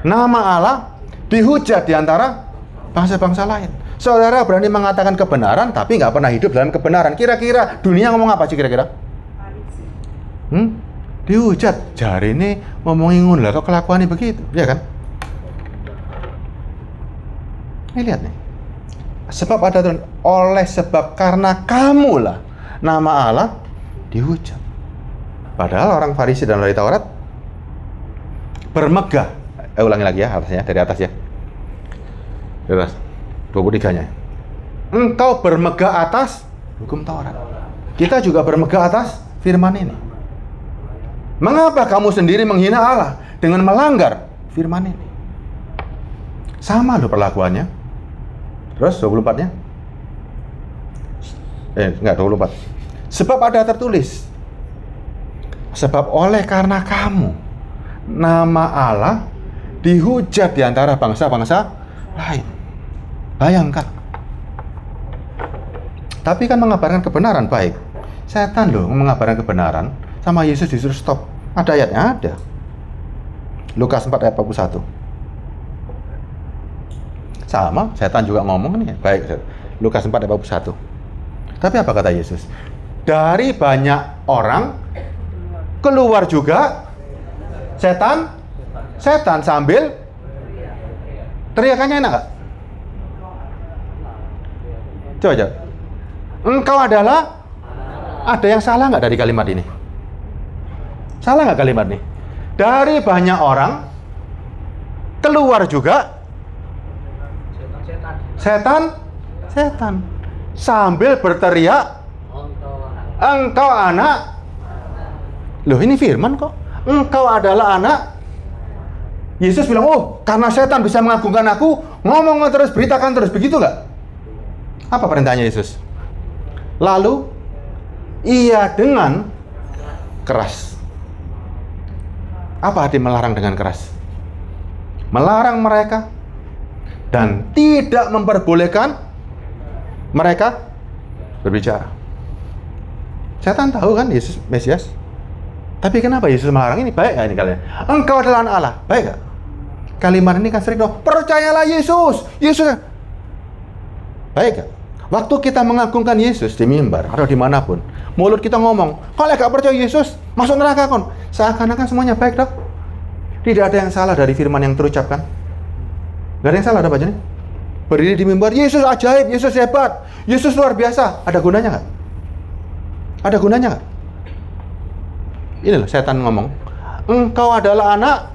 nama Allah dihujat di antara bangsa-bangsa lain. Saudara berani mengatakan kebenaran tapi nggak pernah hidup dalam kebenaran. Kira-kira dunia ngomong apa sih kira-kira? Dihujat. Jari ini ngomongin ngono lah, kok kelakuannya begitu, ya kan? Ini lihat nih. Sebab ada tulisan, oleh sebab karena kamulah nama Allah dihujat. Padahal orang Farisi dan ahli Taurat bermegah. Ulangi lagi ya atasnya, dari atas ya. Dari atas. 23-nya. Engkau bermegah atas hukum Taurat. Kita juga bermegah atas firman ini. Mengapa kamu sendiri menghina Allah dengan melanggar firman ini? Sama loh perlakuannya. Terus 24-nya? Enggak, 24. Sebab ada tertulis. Sebab oleh karena kamu, nama Allah dihujat di antara bangsa-bangsa lain. Bayangkan. Tapi kan mengabarkan kebenaran baik. Setan loh mengabarkan kebenaran. Sama Yesus disuruh stop. Ada ayatnya? Ada. Lukas 4 ayat 41. Sama, setan juga ngomong nih. Baik, Lukas 4 ayat 41. Tapi apa kata Yesus? Dari banyak orang keluar juga setan sambil teriakannya enak gak? Coba. Engkau adalah, ada yang salah nggak dari kalimat ini? Salah nggak kalimat ini? Dari banyak orang keluar juga setan sambil berteriak, engkau anak. Loh, ini firman kok. Engkau adalah anak. Yesus bilang, oh karena setan bisa mengagungkan aku, ngomong terus, beritakan terus, begitu nggak? Apa perintahnya Yesus? Lalu ia dengan keras. Apa arti melarang dengan keras? Melarang mereka dan tidak memperbolehkan mereka berbicara. Setan tahu kan Yesus Mesias. Tapi kenapa Yesus melarang ini? Baik gak ini kalian? Engkau adalah anak Allah. Baik gak? Kalimat ini kan sering dong. Percayalah Yesus. Baik gak? Waktu kita mengagungkan Yesus di mimbar atau dimanapun, mulut kita ngomong, kalau gak percaya Yesus, masuk neraka kon. Seakan-akan semuanya baik dong. Tidak ada yang salah dari firman yang terucapkan. Gak ada yang salah, ada bacanya. Berdiri di mimbar, Yesus ajaib, Yesus hebat, Yesus luar biasa. Ada gunanya gak? Ada gunanya gak? Ini loh setan ngomong, engkau adalah anak.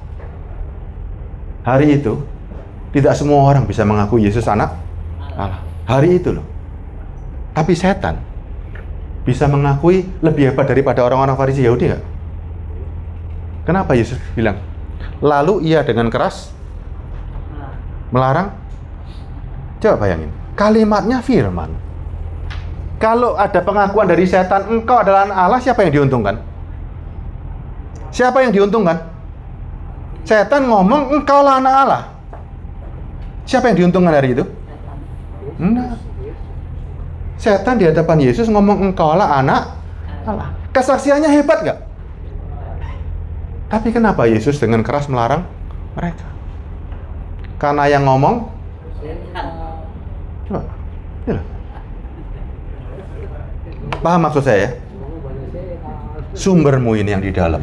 Hari itu tidak semua orang bisa mengaku Yesus anak Allah. Hari itu loh. Tapi setan bisa mengakui lebih hebat daripada orang-orang Farisi Yahudi nggak? Kenapa Yesus bilang? Lalu ia dengan keras melarang. Coba bayangin, kalimatnya firman. Kalau ada pengakuan dari setan, engkau adalah anak Allah, siapa yang diuntungkan? Siapa yang diuntungkan? Setan ngomong engkaulah anak Allah. Siapa yang diuntungkan dari itu? Enggak. Setan di hadapan Yesus ngomong engkaulah anak Allah. Kesaksiannya hebat nggak? Tapi kenapa Yesus dengan keras melarang mereka? Karena yang ngomong, coba, ini loh. Paham maksud saya ya? Sumbermu ini yang di dalam.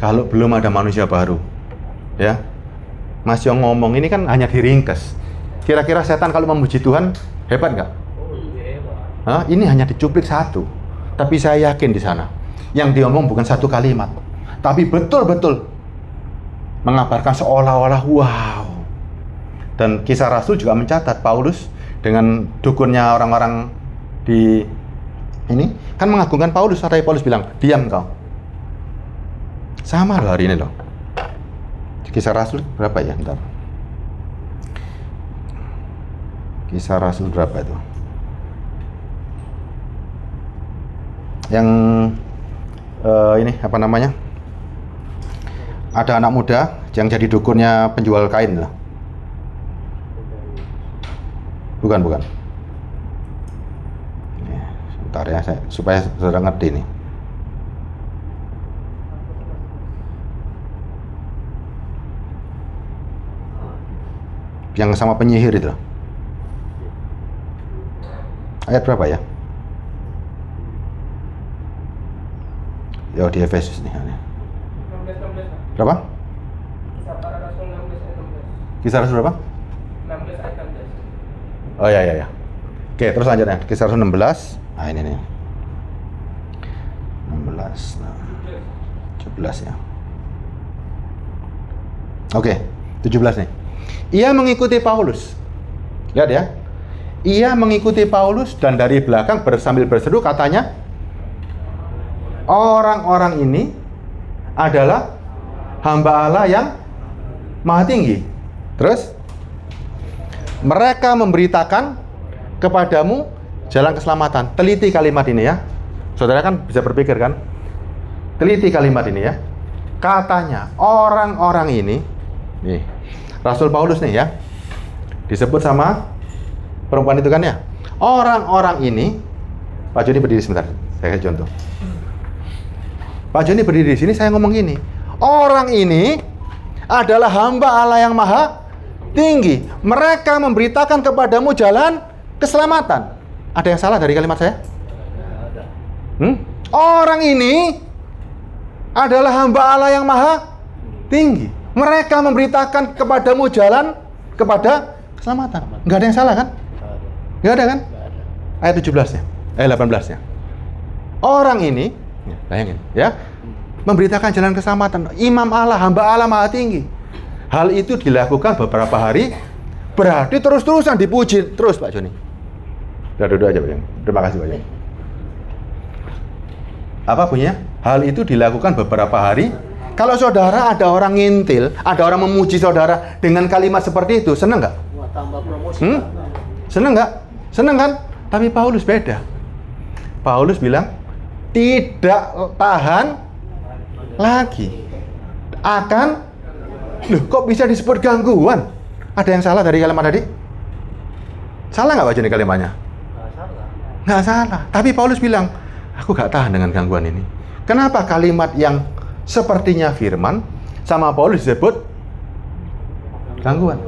Kalau belum ada manusia baru, ya, masih ngomong ini kan hanya diringkes. Kira-kira setan kalau memuji Tuhan hebat nggak? Ini hanya dicuplik satu, tapi saya yakin di sana yang diomong bukan satu kalimat, tapi betul-betul mengabarkan seolah-olah wow. Dan Kisah Rasul juga mencatat Paulus dengan dukunnya orang-orang di ini kan mengagungkan Paulus, tapi Paulus bilang diam kau. Sama loh hari ini loh. Kisah Rasul berapa ya? Bentar. Kisah Rasul berapa itu? Yang ini apa namanya? Ada anak muda yang jadi dukunnya penjual kain lah. Bukan. Sebentar ya, supaya saudara ngerti nih. Yang sama penyihir itu. Ayat berapa ya? Ya di Efesus nih. Berapa? Kisah Rasul berapa? 16 ayat 16. Oh ya. Oke, terus lanjutnya. Kisah Rasul 16. Nah ini nih. 16. Nah, 17 ya. Oke, 17 nih. Ia mengikuti Paulus. Lihat ya. Ia mengikuti Paulus dan dari belakang sambil berseru katanya, orang-orang ini adalah hamba Allah yang maha tinggi. Terus mereka memberitakan kepadamu jalan keselamatan. Teliti kalimat ini ya. Saudara kan bisa berpikir kan? Teliti kalimat ini ya. Katanya orang-orang ini, nih Rasul Paulus nih ya, disebut sama perempuan itu kan ya. Orang-orang ini, Pak Joni berdiri sebentar, saya kasih contoh. Pak Joni berdiri di sini, saya ngomong gini, orang ini adalah hamba Allah yang maha tinggi. Mereka memberitakan kepadamu jalan keselamatan. Ada yang salah dari kalimat saya? Orang ini adalah hamba Allah yang maha tinggi. Mereka memberitakan kepadamu jalan kepada keselamatan. Nggak ada yang salah kan? Nggak ada kan? Ayat 17-nya, ayat 18-nya. Orang ini, bayangin ya, memberitakan jalan keselamatan. Imam Allah, hamba Allah maha tinggi. Hal itu dilakukan beberapa hari, berarti terus-terusan dipuji terus Pak Joni. Udah duduk aja Pak Joni. Terima kasih Pak Joni. Apa bunyinya? Hal itu dilakukan beberapa hari. Kalau saudara ada orang ngintil, ada orang memuji saudara dengan kalimat seperti itu, seneng nggak? Wah, tambah promosi. Seneng nggak? Seneng kan? Tapi Paulus beda. Paulus bilang tidak tahan lagi. Loh, kok bisa disebut gangguan? Ada yang salah dari kalimat tadi? Salah nggak Pak Joni kalimatnya? Nggak salah. Tapi Paulus bilang, aku nggak tahan dengan gangguan ini. Kenapa kalimat yang sepertinya firman sama Paulus disebut gangguan?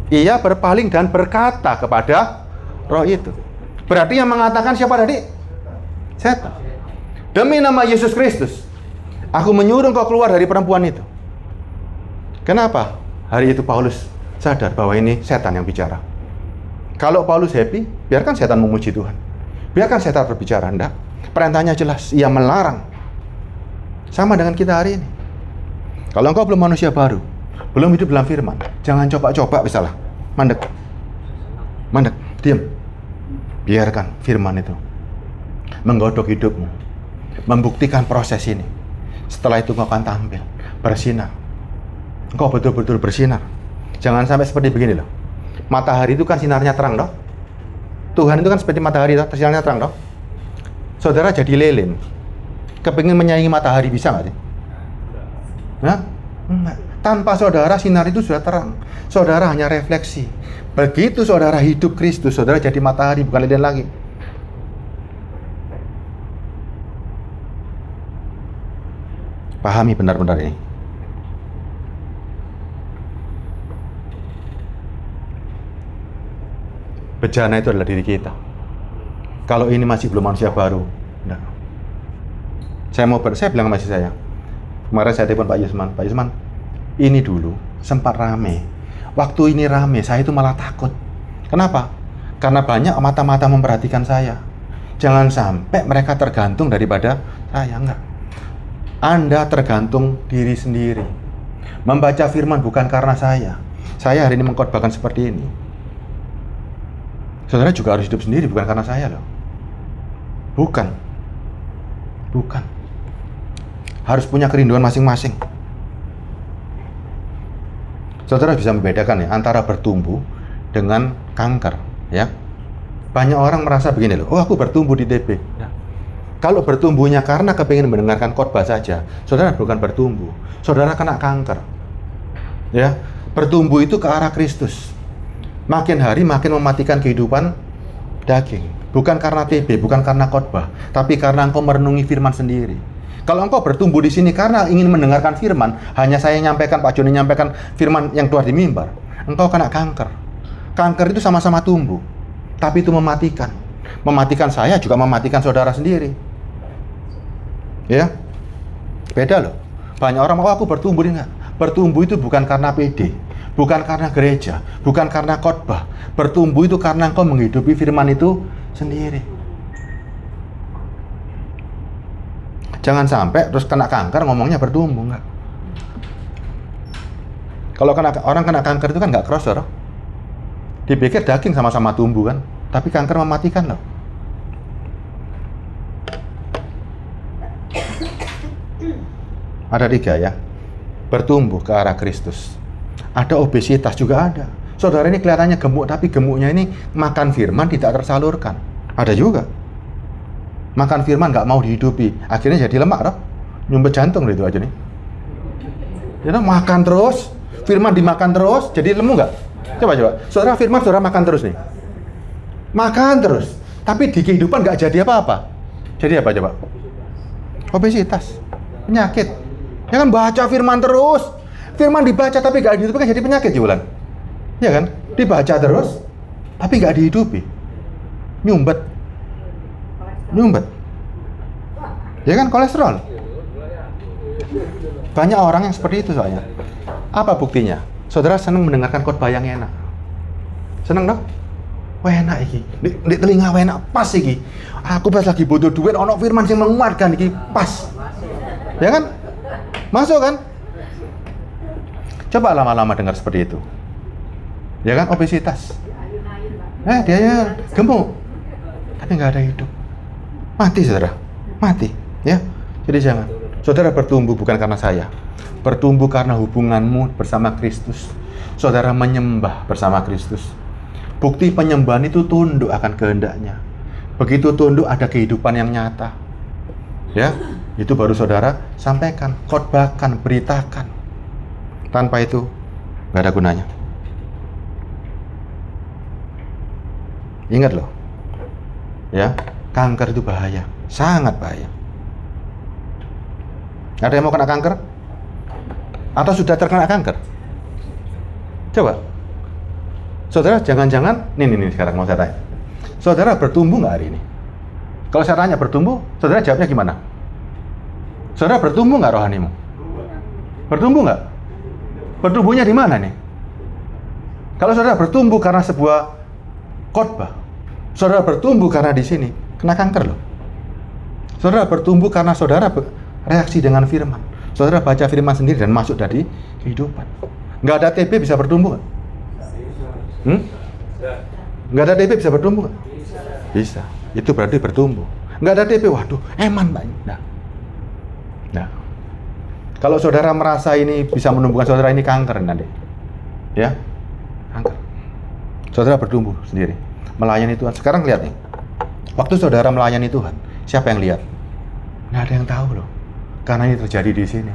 Ia berpaling dan berkata kepada roh itu. Berarti yang mengatakan siapa tadi? Setan. Demi nama Yesus Kristus, aku menyuruh kau keluar dari perempuan itu. Kenapa? Hari itu Paulus sadar bahwa ini setan yang bicara. Kalau Paulus happy, biarkan setan memuji Tuhan. Biarkan setan berbicara. Enggak. Perintahnya jelas, ia melarang. Sama dengan kita hari ini. Kalau engkau belum manusia baru, belum hidup dalam firman, jangan coba-coba misalnya. Mandek, diam. Biarkan firman itu menggodok hidupmu, membuktikan proses ini. Setelah itu engkau akan tampil, bersinar. Engkau betul-betul bersinar. Jangan sampai seperti begini loh. Matahari itu kan sinarnya terang loh. Tuhan itu kan seperti matahari loh, sinarnya terang loh. Saudara jadi lilin, kepingin menyaingi matahari bisa nggak sih? Nah, enggak. Tanpa saudara, sinar itu sudah terang. Saudara hanya refleksi. Begitu saudara hidup Kristus, saudara jadi matahari, bukan lilin lagi. Pahami benar-benar ini. Bejana itu adalah diri kita. Kalau ini masih belum manusia baru, enggak. Saya bilang sama istri saya. Kemarin saya telepon Pak Yusman, ini dulu sempat rame. Waktu ini rame, saya itu malah takut. Kenapa? Karena banyak mata-mata memperhatikan saya. Jangan sampai mereka tergantung daripada saya, enggak. Anda tergantung diri sendiri. Membaca firman bukan karena saya. Saya hari ini mengkhotbahkan seperti ini. Saudara juga harus hidup sendiri, bukan karena saya loh. Bukan. Harus punya kerinduan masing-masing. Saudara bisa membedakan ya antara bertumbuh dengan kanker, ya. Banyak orang merasa begini loh, oh aku bertumbuh di TB. Ya. Kalau bertumbuhnya karena kepingin mendengarkan khotbah saja, saudara bukan bertumbuh, saudara kena kanker. Ya, bertumbuh itu ke arah Kristus. Makin hari makin mematikan kehidupan daging. Bukan karena TB, bukan karena khotbah, tapi karena engkau merenungi firman sendiri. Kalau engkau bertumbuh di sini karena ingin mendengarkan firman, hanya saya nyampaikan, Pak Joni nyampaikan firman yang keluar di mimbar, engkau kena kanker. Kanker itu sama-sama tumbuh, tapi itu mematikan. Mematikan saya juga mematikan saudara sendiri. Ya, beda loh. Banyak orang, oh aku bertumbuh, enggak. Bertumbuh itu bukan karena PD, bukan karena gereja, bukan karena khotbah. Bertumbuh itu karena engkau menghidupi firman itu sendiri. Jangan sampai terus kena kanker ngomongnya bertumbuh, enggak. Kalau orang kena kanker itu kan enggak cross, loh. Dipikir daging sama-sama tumbuh kan, tapi kanker mematikan loh. Ada 3 ya. Bertumbuh ke arah Kristus. Ada obesitas juga ada. Saudara ini kelihatannya gemuk, tapi gemuknya ini makan firman tidak tersalurkan. Ada juga. Makan firman nggak mau dihidupi, akhirnya jadi lemak loh, nyumbet jantung itu aja nih. Ya, makan terus, firman dimakan terus, jadi lemu nggak? Coba, saudara firman saudara makan terus nih, makan terus, tapi di kehidupan nggak jadi apa-apa. Jadi apa coba? Obesitas, penyakit. Ya kan baca firman terus, firman dibaca tapi nggak dihidupi kan jadi penyakit Jualan. Ya kan? Dibaca terus, tapi nggak dihidupi, nyumbet. Ya kan, kolesterol. Banyak orang yang seperti itu soalnya. Apa buktinya? Saudara senang mendengarkan khotbah yang enak. Senang dong? Wah enak iki. Di telinga enak pas iki. Aku pas lagi butuh duit ono firman yang menguatkan iki pas. Ya kan? Masuk kan? Coba lama-lama dengar seperti itu. Ya kan, obesitas. Dia ya gemuk. Tapi nggak ada hidup. Mati saudara, mati ya. Jadi jangan. Saudara bertumbuh bukan karena saya, bertumbuh karena hubunganmu bersama Kristus. Saudara menyembah bersama Kristus. Bukti penyembahan itu tunduk akan kehendaknya. Begitu tunduk ada kehidupan yang nyata. Ya, itu baru saudara sampaikan, khotbahkan, beritakan. Tanpa itu nggak ada gunanya. Ingat loh, ya. Kanker itu bahaya, sangat bahaya. Ada yang mau kena kanker? Atau sudah terkena kanker? Coba. Saudara jangan-jangan, nih sekarang mau saya tanya. Saudara bertumbuh nggak hari ini? Kalau saya tanya bertumbuh, saudara jawabnya gimana? Saudara bertumbuh nggak rohanimu? Bertumbuh nggak? Bertumbuhnya di mana nih? Kalau saudara bertumbuh karena sebuah khotbah, saudara bertumbuh karena di sini, kena kanker loh. Saudara bertumbuh karena saudara reaksi dengan firman. Saudara baca firman sendiri dan masuk dari kehidupan. Nggak ada TB bisa bertumbuh nggak? Nggak ada TB bisa bertumbuh nggak? Bisa. Itu berarti bertumbuh. Nggak ada TB, waduh, eman banyak. Nah, kalau saudara merasa ini bisa menumbuhkan saudara ini kanker nanti, ya, kanker. Saudara bertumbuh sendiri, melayani Tuhan. Sekarang lihat nih. Waktu saudara melayani Tuhan, siapa yang lihat? Nggak ada yang tahu loh, karena ini terjadi di sini.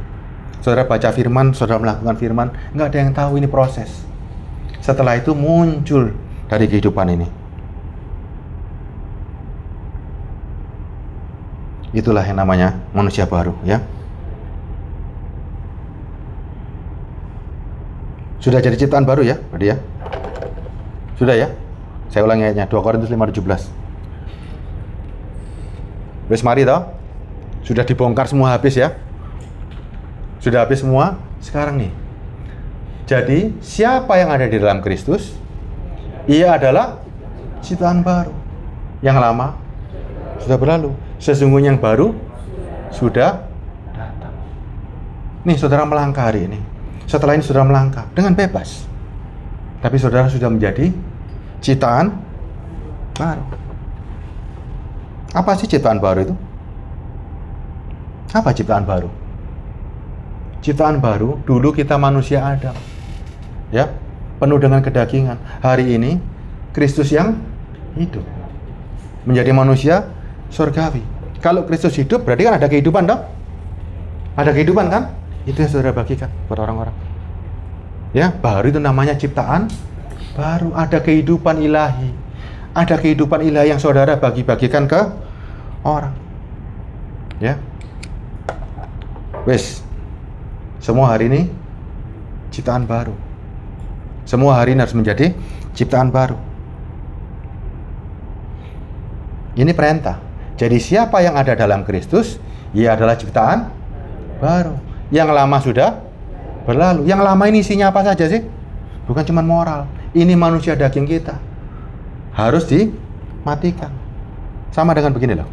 Saudara baca firman, saudara melakukan firman, nggak ada yang tahu ini proses. Setelah itu muncul dari kehidupan ini. Itulah yang namanya manusia baru, ya. Sudah jadi ciptaan baru ya, berarti ya? Sudah ya? Saya ulangi ayatnya, 2 Korintus 5:17. Wes mari toh? Sudah dibongkar semua habis ya? Sudah habis semua? Sekarang nih. Jadi, siapa yang ada di dalam Kristus? Ia adalah ciptaan baru. Yang lama sudah berlalu. Sesungguhnya yang baru sudah datang. Nih, saudara melangkah hari ini. Setelah ini saudara melangkah dengan bebas. Tapi saudara sudah menjadi ciptaan baru. Apa sih ciptaan baru itu? Apa ciptaan baru? Ciptaan baru, dulu kita manusia Adam. Ya, penuh dengan kedagingan. Hari ini Kristus yang hidup. Menjadi manusia surgawi. Kalau Kristus hidup berarti kan ada kehidupan dong? Ada kehidupan kan? Itu yang saudara bagikan buat orang-orang. Ya, baru itu namanya ciptaan baru. Ada kehidupan ilahi. Ada kehidupan ilahi yang saudara bagi-bagikan ke orang. Ya. Wes. Semua hari ini ciptaan baru. Semua hari ini harus menjadi ciptaan baru. Ini perintah. Jadi siapa yang ada dalam Kristus, ia adalah ciptaan baru. Yang lama sudah berlalu. Yang lama ini isinya apa saja sih? Bukan cuma moral. Ini manusia daging kita. Harus dimatikan. Sama dengan begini loh.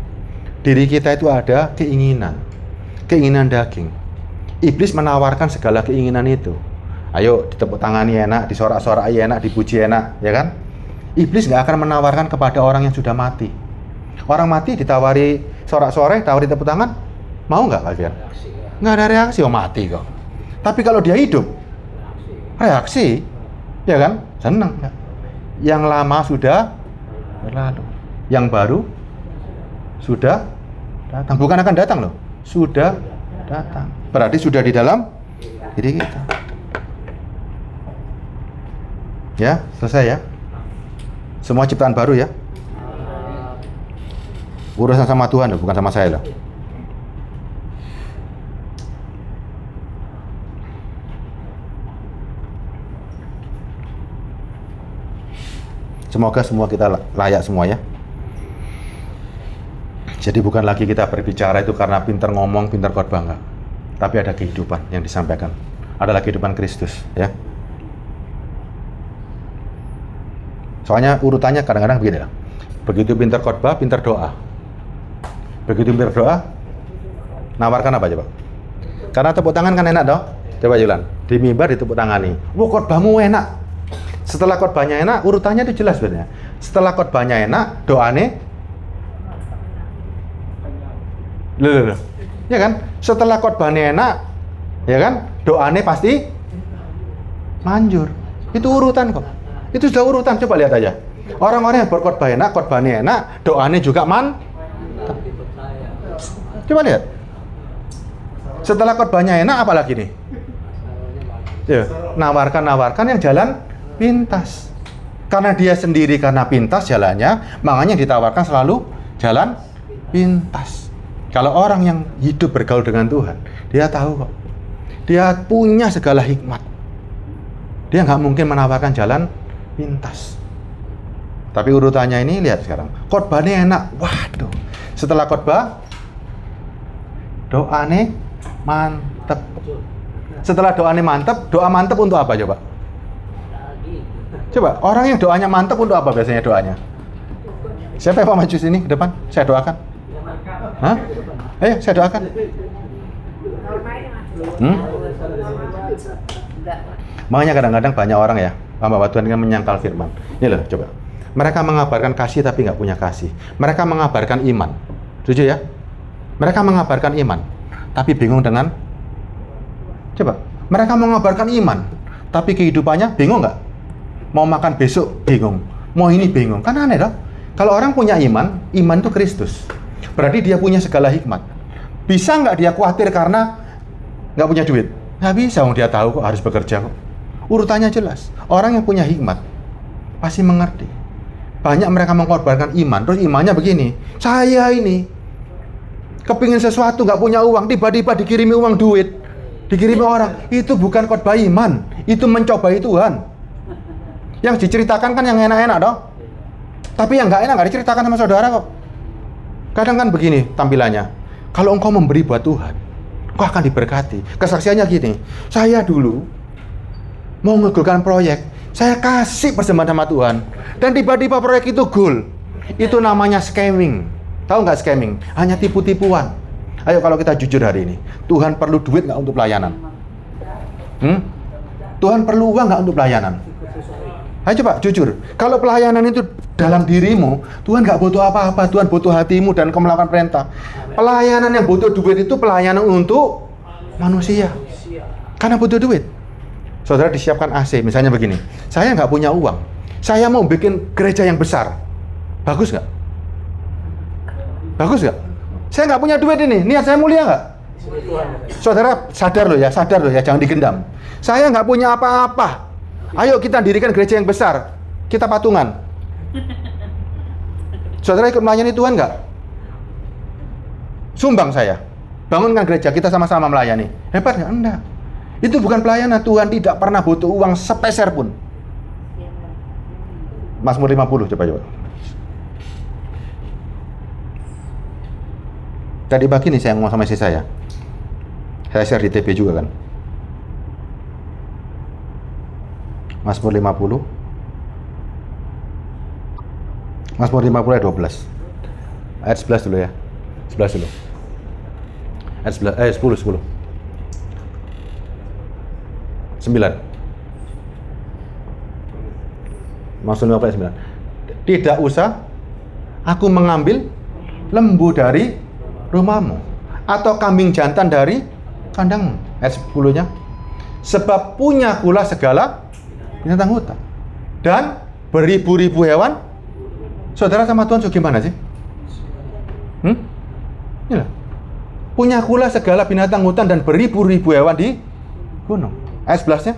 Diri kita itu ada keinginan. Keinginan daging. Iblis menawarkan segala keinginan itu. Ayo ditepuk tangani enak, disorak-sorai enak, dipuji enak, ya kan? Iblis nggak akan menawarkan kepada orang yang sudah mati. Orang mati ditawari sorak-sorai, tawari tepuk tangan, mau nggak kalian? Nggak ada reaksi, oh mati kok. Tapi kalau dia hidup, reaksi, ya kan? Senang. Yang lama sudah berlalu, yang baru sudah datang. Bukan akan datang loh, sudah datang. Berarti sudah di dalam diri kita. Ya, selesai ya. Semua ciptaan baru ya. Urusan sama Tuhan loh, bukan sama saya loh. Semoga semua kita layak semua ya. Jadi bukan lagi kita berbicara itu karena pintar ngomong, pintar khotbah, enggak. Tapi ada kehidupan yang disampaikan. Adalah kehidupan Kristus ya. Soalnya urutannya kadang-kadang begini lah. Begitu pintar khotbah, pintar doa. Begitu pintar doa, nawarkan apa coba? Karena tepuk tangan kan enak dong. Coba Julan, di mimbar ditepuk tangani. Wah, khotbahmu enak. Setelah khotbahnya enak, urutannya itu jelas sebenarnya. Setelah khotbahnya enak, doane loh. Ya kan? Setelah khotbahnya enak, ya kan? Doane pasti manjur. Itu urutan kok. Itu sudah urutan, coba lihat aja. Orang-orang yang berkhotbah enak, khotbahnya enak, doane juga mantap. Coba lihat. Setelah khotbahnya enak, apalagi nih? Ya, nawarkan yang jalan pintas. Karena dia sendiri karena pintas jalannya, makanya ditawarkan selalu jalan pintas. Kalau orang yang hidup bergaul dengan Tuhan, dia tahu kok. Dia punya segala hikmat. Dia nggak mungkin menawarkan jalan pintas. Tapi urutannya ini lihat sekarang. Khotbahnya enak. Waduh. Setelah khotbah, doane mantep. Setelah doane mantep, doa mantep untuk apa coba? Coba, orang yang doanya mantep untuk apa biasanya doanya? Siapa yang maju sini ke depan? Saya doakan. Hah? Ayo, saya doakan. Makanya kadang-kadang banyak orang ya, hamba Tuhan yang menyangkal firman. Ini loh, coba. Mereka mengabarkan kasih tapi nggak punya kasih. Mereka mengabarkan iman. Setuju ya? Mereka mengabarkan iman, tapi bingung dengan. Coba, mereka mengabarkan iman, tapi kehidupannya bingung nggak? Mau makan besok bingung, mau ini bingung. Kan aneh dong. Kalau orang punya iman, iman itu Kristus. Berarti dia punya segala hikmat. Bisa nggak dia khawatir karena nggak punya duit? Nggak bisa, dia tahu kok harus bekerja kok. Urutannya jelas. Orang yang punya hikmat pasti mengerti. Banyak mereka mengorbankan iman, terus imannya begini. Saya ini kepingin sesuatu, nggak punya uang, tiba-tiba dikirimi uang duit, dikirimi orang. Itu bukan khotbah iman, itu mencobai Tuhan. Yang diceritakan kan yang enak-enak dong. Tapi yang nggak enak nggak diceritakan sama saudara kok. Kadang kan begini tampilannya. Kalau engkau memberi buat Tuhan, engkau akan diberkati. Kesaksiannya gini, saya dulu mau ngegolkan proyek, saya kasih persembahan sama Tuhan, dan tiba-tiba proyek itu goal. Itu namanya scamming. Tahu nggak scamming? Hanya tipu-tipuan. Ayo kalau kita jujur hari ini, Tuhan perlu duit nggak untuk pelayanan? Tuhan perlu uang nggak untuk pelayanan? Ayo coba jujur. Kalau pelayanan itu dalam dirimu, Tuhan nggak butuh apa-apa. Tuhan butuh hatimu dan kau melakukan perintah. Pelayanan yang butuh duit itu pelayanan untuk manusia. Karena butuh duit. Saudara disiapkan AC, misalnya begini. Saya nggak punya uang. Saya mau bikin gereja yang besar. Bagus nggak? Bagus nggak? Saya nggak punya duit ini. Niat saya mulia nggak? Saudara sadar loh ya, jangan digendam. Saya nggak punya apa-apa. Ayo kita dirikan gereja yang besar. Kita patungan. Saudara ikut melayani Tuhan nggak? Sumbang saya. Bangunkan gereja, kita sama-sama melayani. Hebat nggak? Enggak. Itu bukan pelayanan. Tuhan tidak pernah butuh uang sepeser pun. Mazmur 50, coba. Tadi pagi nih saya ngomong sama istri saya. Saya share di TP juga kan. Mazmur 50. Mazmur 50 ayat 12. Ayat 11 dulu ya. 11 dulu. Ayat 10. 9. Mazmur 50 ayat 9. Tidak usah aku mengambil lembu dari rumahmu atau kambing jantan dari kandangmu. Ayat 10-nya. Sebab punya kula segala binatang hutan dan beribu-ribu hewan. Saudara sama Tuhan gimana sih? Inilah. Punya kula segala binatang hutan dan beribu-ribu hewan di gunung. Ayat 11-nya.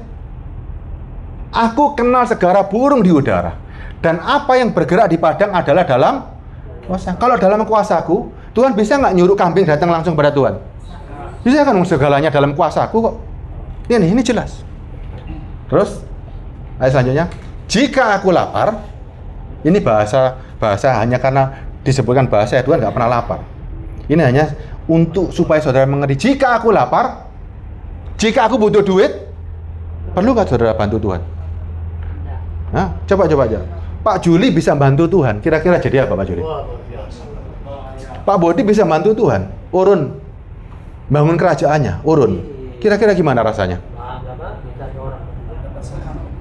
Aku kenal segala burung di udara, dan apa yang bergerak di padang adalah dalam kuasa. Kalau dalam kuasaku, Tuhan bisa nggak nyuruh kambing datang langsung pada Tuhan? Bisa kan, segalanya dalam kuasaku kok. Ini jelas. Terus ayat selanjutnya, jika aku lapar, ini bahasa hanya karena disebutkan bahasa ya, Tuhan nggak pernah lapar. Ini hanya untuk supaya saudara mengerti. Jika aku lapar, jika aku butuh duit, perlu nggak saudara bantu Tuhan? Nah, coba aja. Pak Juli bisa bantu Tuhan. Kira-kira jadi apa Pak Juli? Pak Bodi bisa bantu Tuhan. Urun bangun kerajaannya. Urun. Kira-kira gimana rasanya?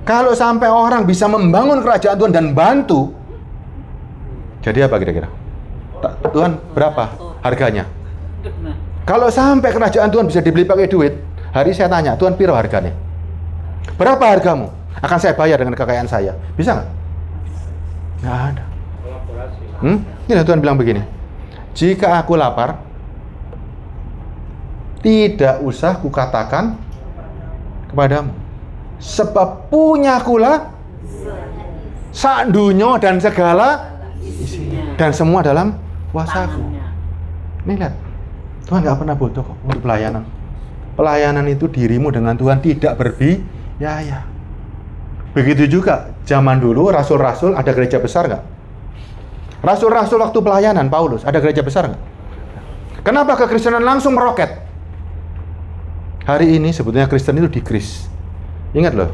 Kalau sampai orang bisa membangun kerajaan Tuhan dan bantu, jadi apa kira-kira? Tuhan berapa harganya? Kalau sampai kerajaan Tuhan bisa dibeli pakai duit, hari saya tanya, Tuhan piro harganya? Berapa hargamu? Akan saya bayar dengan kekayaan saya. Bisa nggak? Nggak ada. Ini Tuhan bilang begini, jika aku lapar, tidak usah kukatakan kepadamu, sebab punya kula sak dunyo dan segala dan semua dalam kuasaku. Nih lihat, Tuhan nggak pernah butuh kok untuk pelayanan. Pelayanan itu dirimu dengan Tuhan tidak berbiaya. Begitu juga zaman dulu rasul-rasul ada gereja besar nggak? Rasul-rasul waktu pelayanan Paulus ada gereja besar nggak? Kenapa kekristenan langsung meroket? Hari ini sebetulnya Kristen itu dikris. Ingat loh,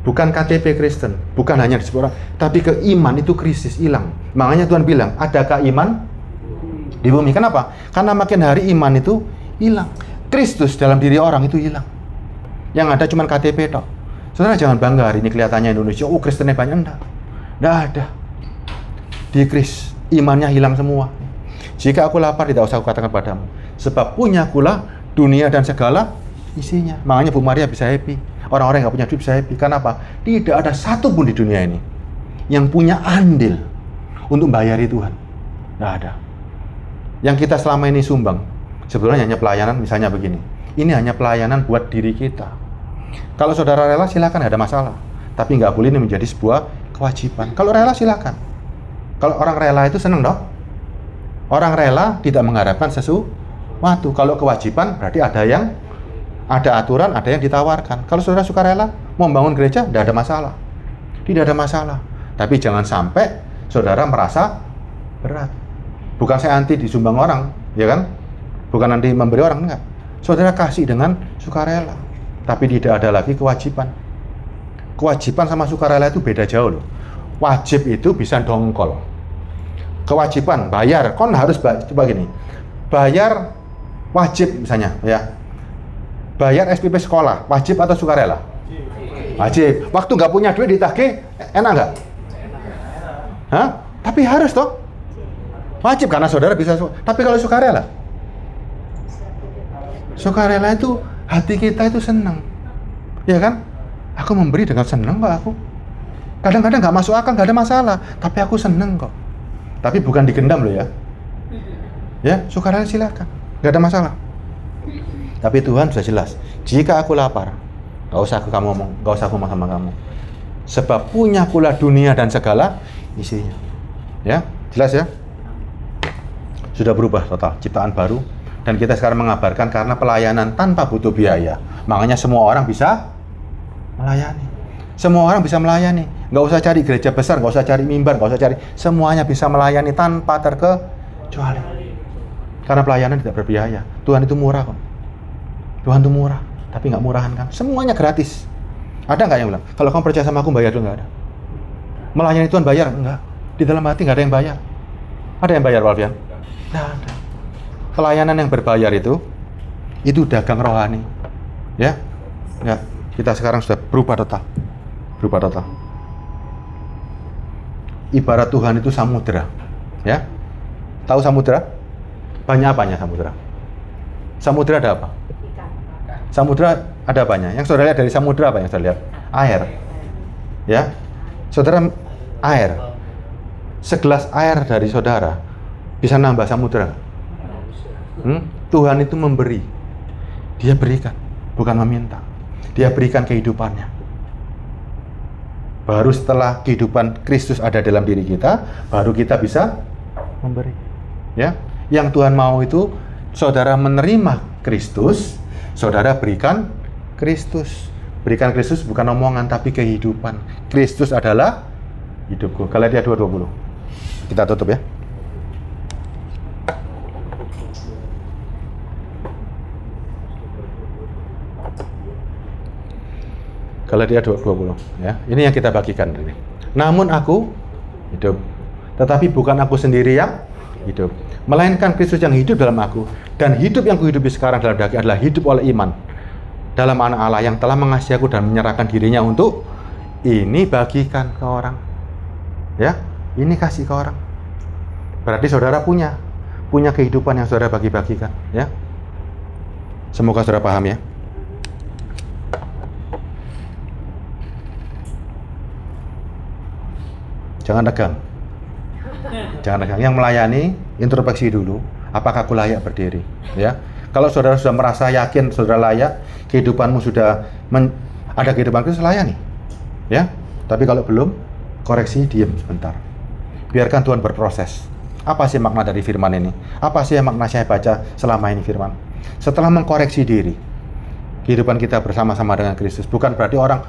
bukan KTP Kristen, bukan hanya disebut orang, tapi keiman itu krisis, hilang. Makanya Tuhan bilang, adakah iman di bumi? Kenapa? Karena makin hari iman itu hilang. Kristus dalam diri orang itu hilang. Yang ada cuma KTP tok. Saudara jangan bangga hari ini kelihatannya Indonesia, oh Kristennya banyak, enggak ada. Dikris, imannya hilang semua. Jika aku lapar, tidak usah aku katakan padamu, sebab punya kulah dunia dan segala isinya. Makanya Bu Maria bisa happy. Orang-orang yang gak punya duit bisa happy. Kenapa? Tidak ada satu pun di dunia ini yang punya andil untuk membayari Tuhan. Nggak ada. Yang kita selama ini sumbang, sebetulnya hanya pelayanan. Misalnya begini, Ini hanya pelayanan buat diri kita. Kalau saudara rela silakan, nggak ada masalah. Tapi nggak boleh ini menjadi sebuah kewajiban. Kalau rela silakan. Kalau orang rela itu seneng dong. Orang rela tidak mengharapkan sesuatu. Kalau kewajiban berarti ada aturan, ada yang ditawarkan. Kalau saudara suka rela mau membangun gereja, tidak ada masalah. Tidak ada masalah. Tapi jangan sampai saudara merasa berat. Bukan saya anti disumbang orang, ya kan? Bukan nanti memberi orang, enggak. Saudara kasih dengan sukarela, tapi tidak ada lagi kewajiban. Kewajiban sama sukarela itu beda jauh loh. Wajib itu bisa dongkol. Kewajiban bayar, kon harus coba gini. Bayar wajib misalnya, ya. Bayar SPP sekolah, wajib atau sukarela? Wajib. Waktu nggak punya duit ditagih, enak nggak? Hah? Tapi harus toh. Wajib karena saudara bisa. Tapi kalau sukarela? Sukarela itu hati kita itu senang, ya kan? Aku memberi dengan senang kok aku. Kadang-kadang nggak masuk akal, nggak ada masalah. Tapi aku senang kok. Tapi bukan digendam loh ya. Ya, sukarela silakan, nggak ada masalah. Tapi Tuhan sudah jelas. Jika aku lapar, nggak usah aku ngomong sama kamu. Sebab punya pula dunia dan segala isinya. Ya, jelas ya. Sudah berubah total, ciptaan baru. Dan kita sekarang mengabarkan karena pelayanan tanpa butuh biaya. Makanya semua orang bisa melayani. Semua orang bisa melayani. Nggak usah cari gereja besar, nggak usah cari mimbar, nggak usah cari. Semuanya bisa melayani tanpa terkecuali. Karena pelayanan tidak berbiaya. Tuhan itu murah kok. Tuhan itu murah, tapi nggak murahan kan. Semuanya gratis. Ada nggak yang bilang, kalau kamu percaya sama aku bayar dulu? Nggak ada. Melayani Tuhan bayar? Enggak. Di dalam hati nggak ada yang bayar. Ada yang bayar, Walfian? Nggak ada. Pelayanan yang berbayar itu dagang rohani, ya. Nggak. Kita sekarang sudah berubah total, Ibarat Tuhan itu samudera, ya. Tahu samudera? Banyak apanya samudera? Samudera ada apa? Samudera ada apanya? Yang saudara lihat dari samudera apa yang saudara lihat? Air, ya. Saudara, air. Segelas air dari saudara bisa nambah samudera. Tuhan itu memberi. Dia berikan, bukan meminta. Dia berikan kehidupannya. Baru setelah kehidupan Kristus ada dalam diri kita, baru kita bisa memberi. Ya, yang Tuhan mau itu saudara menerima Kristus, saudara berikan Kristus. Berikan Kristus bukan omongan tapi kehidupan. Kristus adalah hidupku. Galatia 2:20. Kita tutup ya. Galatia 2:20 ya. Ini yang kita bagikan ini. Namun aku hidup, tetapi bukan aku sendiri yang hidup, melainkan Kristus yang hidup dalam aku. Dan hidup yang kuhidupi sekarang dalam daging adalah hidup oleh iman dalam Anak Allah yang telah mengasihi aku dan menyerahkan dirinya untuk ini bagikan ke orang. Ya, ini kasih ke orang. Berarti saudara punya kehidupan yang saudara bagi-bagikan, ya. Semoga saudara paham ya. Jangan tegang. Yang melayani, introspeksi dulu. Apakah aku layak berdiri? Ya. Kalau saudara sudah merasa yakin saudara layak, kehidupanmu sudah ada kehidupan Kristus, layani. Ya. Tapi kalau belum, koreksi, diam sebentar. Biarkan Tuhan berproses. Apa sih makna dari firman ini? Apa sih yang makna saya baca selama ini firman? Setelah mengkoreksi diri, kehidupan kita bersama-sama dengan Kristus. Bukan berarti orang,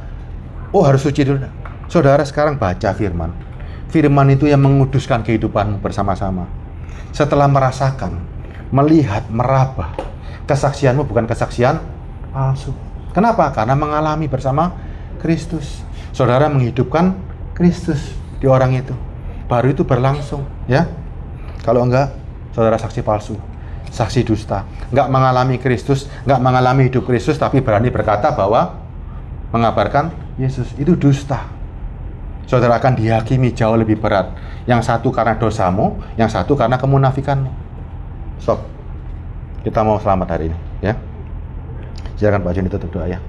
harus suci dulu. Saudara sekarang baca firman. Firman itu yang menguduskan kehidupanmu bersama-sama. Setelah merasakan, melihat, meraba, kesaksianmu bukan kesaksian palsu. Kenapa? Karena mengalami bersama Kristus. Saudara menghidupkan Kristus di orang itu. Baru itu berlangsung, ya. Kalau enggak, saudara saksi palsu, saksi dusta. Enggak mengalami Kristus, enggak mengalami hidup Kristus, tapi berani berkata bahwa mengabarkan Yesus, itu dusta. Saudara akan dihakimi jauh lebih berat. Yang satu karena dosamu, yang satu karena kemunafikanmu. Stop. Kita mau selamat hari ini, ya. Silakan Pak Joni tutup doa ya.